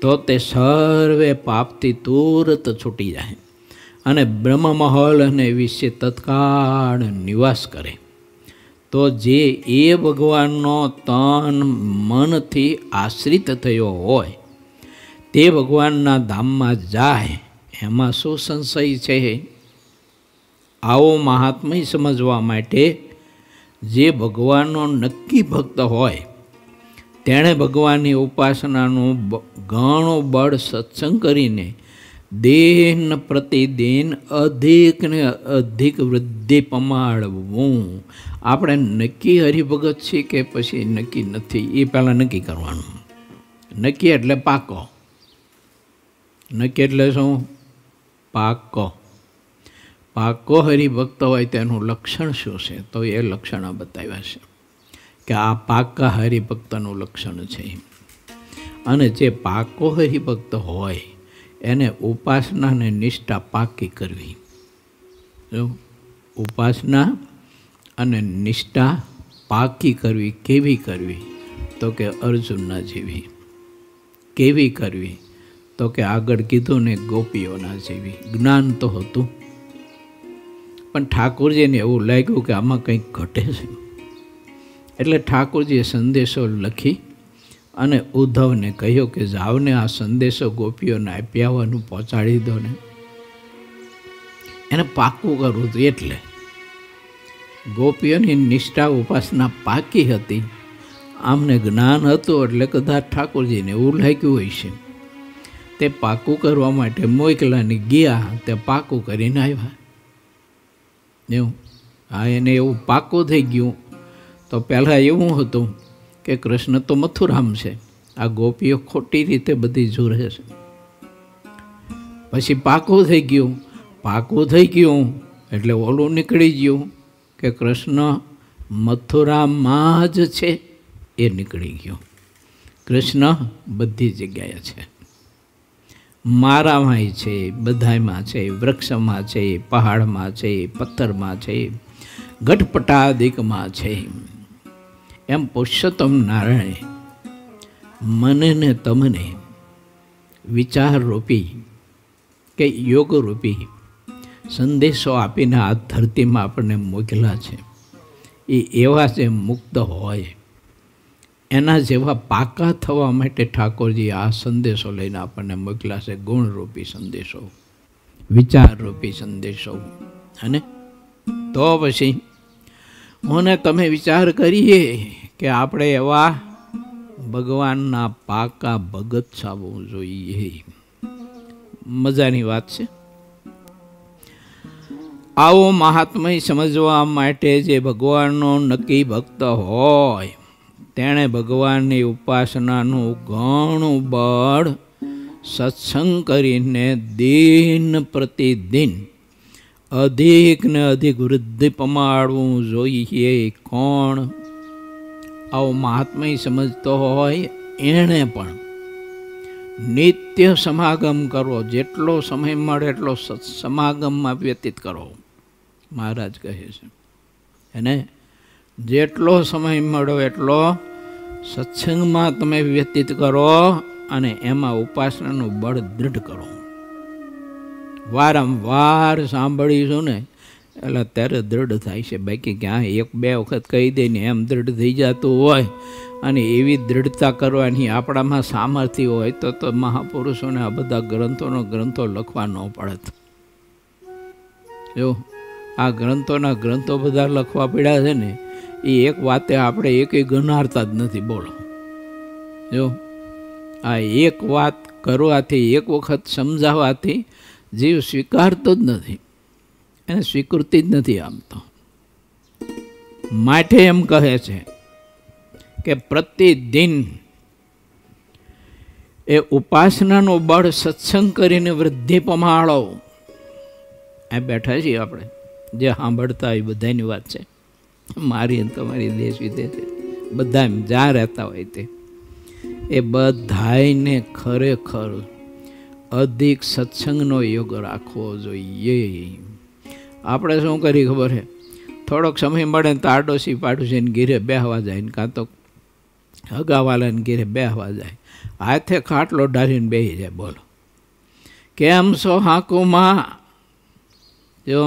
તો તે સર્વે પાપથી તુરત છૂટી જાય અને બ્રહ્મમહલ અને વિશે તત્કાળ નિવાસ કરે. તો જે એ ભગવાનનો તન મનથી આશ્રિત થયો હોય તે ભગવાનના ધામમાં જાય, એમાં શું સંશય છે? આવો મહાત્મય સમજવા માટે જે ભગવાનનો નક્કી ભક્ત હોય તેણે ભગવાનની ઉપાસનાનું ઘણું બળ સત્સંગ કરીને દિન પ્રતિદિન અધિક ને અધિક વૃદ્ધિ પમાડવું. આપણે નક્કી હરિભગત છીએ કે પછી નક્કી નથી એ પહેલાં નક્કી કરવાનું. નક્કી એટલે પાકો. નક્કી એટલે શું? પાકો. પાકો હરિભક્ત હોય તેનું લક્ષણ શું છે? તો એ લક્ષણ બતાવ્યા છે કે આ પાકા હરિભક્તનું લક્ષણ છે. અને જે પાકો હરિભક્ત હોય એને ઉપાસના અને નિષ્ઠા પાકી કરવી. ઉપાસના અને નિષ્ઠા પાકી કરવી. કેવી કરવી? તો કે અર્જુનના જેવી. કેવી કરવી? તો કે આગળ કીધું ને ગોપીઓના જેવી. જ્ઞાન તો હતું, પણ ઠાકોરજીને એવું લાગ્યું કે આમાં કંઈક ઘટે છે. એટલે ઠાકોરજીએ સંદેશો લખી અને ઉદ્ધવને કહ્યું કે જાવને આ સંદેશો ગોપીઓને આપ્યા હોવાનું પહોંચાડી દો ને. એને પાકું કરવું હતું. એટલે ગોપીઓની નિષ્ઠા ઉપાસના પાકી હતી. આમને જ્ઞાન હતું એટલે કદાચ ઠાકોરજીને એવું લાગ્યું હોય છે. તે પાકું કરવા માટે મોકલાને ગયા, તે પાકું કરીને આવ્યા. એવું હા, એને એવું પાકું થઈ ગયું. તો પહેલાં એવું હતું કે કૃષ્ણ તો મથુરામ છે, આ ગોપીઓ ખોટી રીતે બધી જુરે છે. પછી પાકું થઈ ગયું. પાકું થઈ ગયું એટલે ઓલું નીકળી ગયું કે કૃષ્ણ મથુરામાં જ છે, એ નીકળી ગયું. કૃષ્ણ બધી જગ્યાએ છે, મારામાંય છે, બધામાં છે, વૃક્ષમાં છે, પહાડમાં છે, પથ્થરમાં છે, ઘટપટાદિકમાં છે. એમ પુરુષોત્તમ નારાયણે મને ને તમને વિચારરૂપી કે યોગરૂપી સંદેશો આપીને આ ધરતીમાં આપણને મોકલા છે. એ એવા જે મુક્ત હોય એના જેવા પાકા થવા માટે ઠાકોરજી આ સંદેશો લઈને આપણને મોકલા છે. ગુણરૂપી સંદેશો, વિચારરૂપી સંદેશો. અને તો પછી મને તમે વિચાર કરીએ કે આપણે એવા ભગવાનના પાકા ભગત થવું જોઈએ. મજાની વાત છે. આવો મહાત્મય સમજવા માટે જે ભગવાનનો નક્કી ભક્ત હોય તેણે ભગવાનની ઉપાસનાનું ઘણું બળ સત્સંગ કરીને દિન પ્રતિદિન અધિક ને અધિક વૃદ્ધિ પમાડવું જોઈએ. કોણ? આવો મહાત્મય સમજતો હોય એણે પણ નિત્ય સમાગમ કરો. જેટલો સમય મળે એટલો સમાગમમાં વ્યતીત કરો. મહારાજ કહે છે એને જેટલો સમય મળો એટલો સત્સંગમાં તમે વ્યતીત કરો અને એમાં ઉપાસનાનું બળ દૃઢ કરો. વારંવાર સાંભળીશું ને એટલે ત્યારે દૃઢ થાય છે. બાકી ક્યાં એક બે વખત કહી દે ને એમ દૃઢ થઈ જતું હોય. અને એવી દ્રઢતા કરવાની આપણામાં સામર્થ્ય હોય તો મહાપુરુષોને આ બધા ગ્રંથો લખવા ન પડત. જો આ ગ્રંથો બધા લખવા પડ્યા છે ને, એ એક વાતે આપણે એકેય ગણારતા જ નથી. બોલો, જો આ એક વાત કરવાથી, એક વખત સમજાવવાથી જીવ સ્વીકારતો જ નથી, એને સ્વીકૃતિ જ નથી. આમ તો માટે એમ કહે છે કે પ્રતિદિન એ ઉપાસનાનું બળ સત્સંગ કરીને વૃદ્ધિ પમાડો. આ બેઠા છીએ આપણે જે સાંભળતા હોય બધાની વાત છે, મારી તમારી દેશ વિદેશ બધા જ્યાં રહેતા હોય તે, એ બધાને ખરેખર અધિક સત્સંગનો યોગ રાખવો જોઈએ. આપણે શું કરી ખબર છે? થોડોક સમય મળે તો આડોશી પાડોશીને ઘીરે બેહવા જાય ને કાં તો હગાવાલાને ઘીરે બેહવા જાય, હાથે ખાટલો ડાળીને બેસી જાય. બોલો, કેમ છો હાકુમાં? જો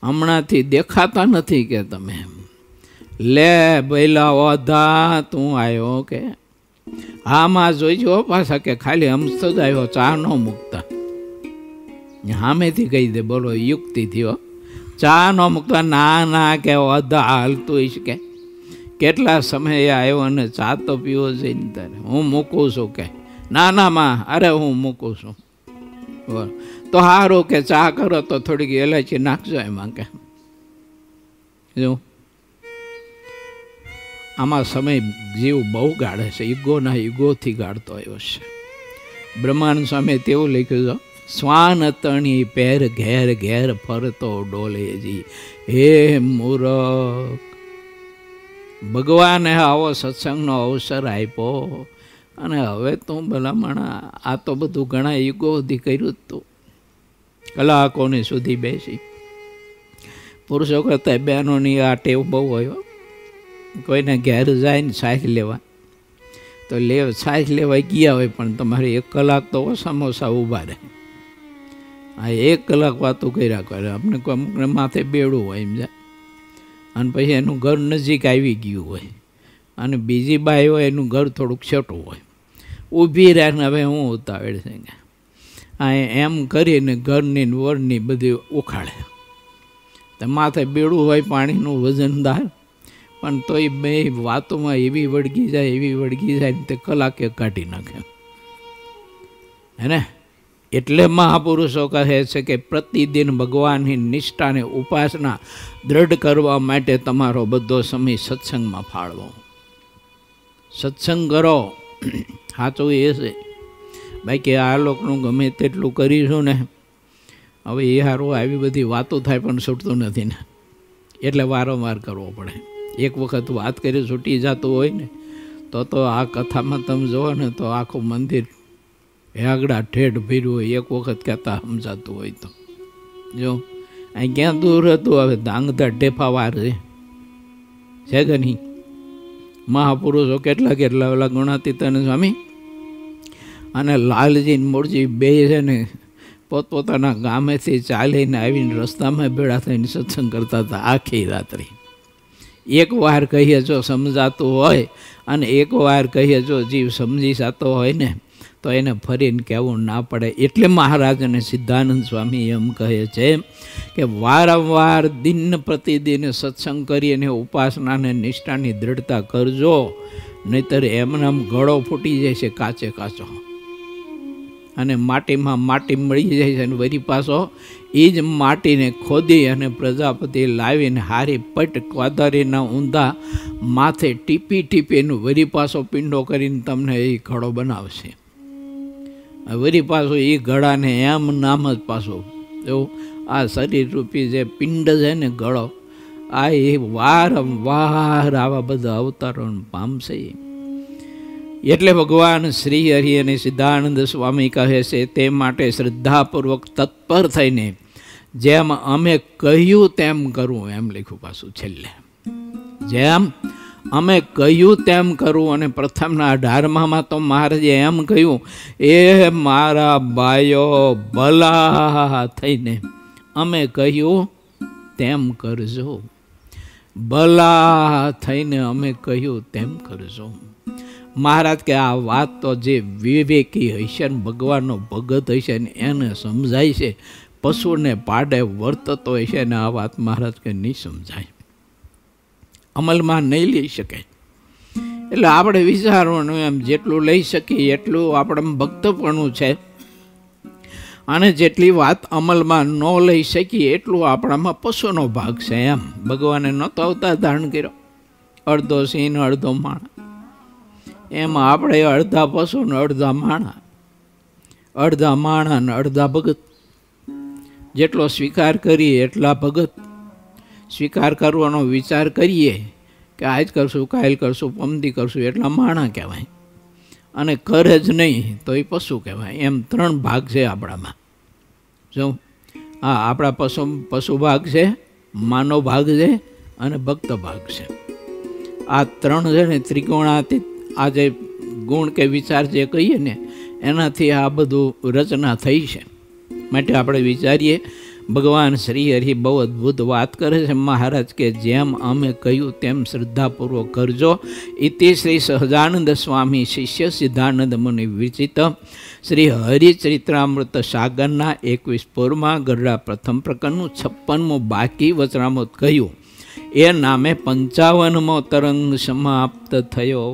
હમણાંથી દેખાતા નથી કે તમે લે બેલા ઓધા તું આવ્યો કે આમાં જોઈજો પાછા કે ખાલી હમતો જ આવ્યો, ચા ન મૂકતા. સામેથી કહી દે, બોલો યુક્તિથી હો, ચા ન મૂકતા. ના કે ઓધા હાલતું હોય કે કેટલા સમયે આવ્યો અને ચા તો પીવો છે ને તારે, હું મૂકું છું કે ના માં, અરે હું મૂકું છું. તો સારું કે ચા કરો તો થોડીક એલાચી નાખજો એમાં કે. જો આમાં સમય જીવ બહુ ગાળે છે, યુગોથી ગાળતો આવ્યો છે. બ્રહ્માનંદ સ્વામી તેવું લખ્યું છે, શ્વાન તણી પેર ઘેર ઘેર ફરતો ડોલેજી. હે મૂરખ, ભગવાને આવો સત્સંગનો અવસર આપ્યો, અને હવે તો ભલામણ આ તો બધું ઘણા યુગો સુધી કર્યું જ તું, કલાકોની સુધી બેસી. પુરુષો કરતાં બહેનોની આ ટેવ બહુ હોય. કોઈને ઘેર જાય ને છાશ લેવા તો છાશ લેવા ગયા હોય, પણ તમારે 1 કલાક તો ઓછામાં ઓછા ઊભા રહે. આ 1 કલાક વાતો કર્યા કરે. આપણે અમુકને માથે બેડું હોય એમ જાય, અને પછી એનું ઘર નજીક આવી ગયું હોય, અને બીજી બાઈ હોય એનું ઘર થોડુંક છોટું હોય. ઊભી રહે ને હવે હું ઉતાવળ છે કે આ એમ કરીને ઘરની વરની બધી ઉખાડે. તો માથે બેડું હોય પાણીનું વજનદાર, પણ તોય બે વાતોમાં એવી વળગી જાય ને તે કલાકે કાઢી નાખે. હે ને? એટલે મહાપુરુષો કહે છે કે પ્રતિદિન ભગવાનની નિષ્ઠાને ઉપાસના દ્રઢ કરવા માટે તમારો બધો સમય સત્સંગમાં ફાળવો. સત્સંગ કરો. સાચું એ છે બાકી આ લોકોનું ગમે તેટલું કરીશું ને, હવે એ સારું આવી બધી વાતો થાય પણ છૂટતું નથી ને, એટલે વારંવાર કરવો પડે. એક વખત વાત કરી છૂટી જતું હોય ને તો આ કથામાં તમે જુઓ ને તો આખું મંદિર હેગડા ઠેઠ ભર્યું હોય, એક વખત કહેતા સમજાતું હોય તો. જો અહીં ક્યાં દૂર હતું, હવે ધાંગધા ઢેફાવાર છે કે નહીં? મહાપુરુષો કેટલા ઓલા ગુણાતીતાન સ્વામી અને લાલજી મૂળજી બે છે ને પોતપોતાના ગામેથી ચાલીને આવીને રસ્તામાં ભેળા થઈને સત્સંગ કરતા હતા આખી રાત્રિ. એક વાર કહીએ જો સમજાતું હોય અને એક વાર કહીએ જો જીવ સમજી જતો હોય ને તો એને ફરીને કહેવું ના પડે. એટલે મહારાજ અને સિદ્ધાનંદ સ્વામી એમ કહે છે કે વારંવાર દિન પ્રતિદિન સત્સંગ કરીને ઉપાસનાને નિષ્ઠાની દ્રઢતા કરજો, નહીતર એમનામ ગળો ફૂટી જાય છે કાચો, અને માટીમાં માટી મળી જાય છે. અને વળી પાછો એ જ માટીને ખોદી અને પ્રજાપતિ લાવીને હારી પટ કોદારીના ઊંધા માથે ટીપીનું વળી પાછો પિંડો કરીને તમને એ ઘડો બનાવશે. વળી પાછો એ ઘડાને એમ નામ જ પાછો એવું આ શરીર રૂપી જે પિંડ છે ને ગળો, આ એ વારંવાર આવા બધા અવતારો પામશે. એટલે ભગવાન શ્રી હરિ અને સિદ્ધાનંદ સ્વામી કહે છે તે માટે શ્રદ્ધાપૂર્વક તત્પર થઈને જેમ અમે કહ્યું તેમ કરવું, એમ લખ્યું પાછું છેલ્લે. જેમ અમે કહ્યું તેમ કરવું. અને પ્રથમના 18માં તો મહારાજે એમ કહ્યું, એ મારા ભાઈઓ ભલા થઈને અમે કહ્યું તેમ કરજો. ભલા થઈને અમે કહ્યું તેમ કરજો. મહારાજ કે આ વાત તો જે વિવેકી હશે ને ભગવાનનો ભગત હશે ને એને સમજાય છે, પશુને પાડે વર્તતો હશે ને આ વાત મહારાજ કે નહીં સમજાય, અમલમાં નહીં લઈ શકે. એટલે આપણે વિચારવાનું એમ જેટલું લઈ શકીએ એટલું આપણે ભક્તપણું છે, અને જેટલી વાત અમલમાં ન લઈ શકીએ એટલું આપણામાં પશુનો ભાગ છે. એમ ભગવાને નહોતો અવતાર ધારણ કર્યો, અડધો સિંહ અડધો માણા, એમાં આપણે અડધા પશુ ને અડધા માણા ને અડધા ભગત. જેટલો સ્વીકાર કરીએ એટલા ભગત. સ્વીકાર કરવાનો વિચાર કરીએ કે આજ કરશું, કાલ કરશું, પમદી કરશું, એટલા માણા કહેવાય, અને કરે જ નહીં તો એ પશુ કહેવાય. એમ 3 ભાગ છે આપણામાં. જો હા, આપણા પશુ ભાગ છે, માનવ ભાગ છે અને ભક્ત ભાગ છે. આ 3 છે ને ત્રિકોણાતીત, આ જે ગુણ કે વિચાર જે કહીએ ને એનાથી આ બધું રચના થઈ છે. માટે આપણે વિચારીએ. ભગવાન શ્રી હરિ બહુ અદ્ભુત વાત કરે છે. મહારાજ કે જેમ અમે કહ્યું તેમ શ્રદ્ધાપૂર્વક કરજો. ઇતિ શ્રી સહજાનંદ સ્વામી શિષ્ય સિદ્ધાનંદ મુનિ વિરચિત શ્રી હરિચરિત્રામૃત સાગરના 21 પૂરમાં ગરડા પ્રથમ પ્રકરણનું 56મું બાકી વચનામૃત કહ્યું. એ નામે 55મો તરંગ સમાપ્ત થયો.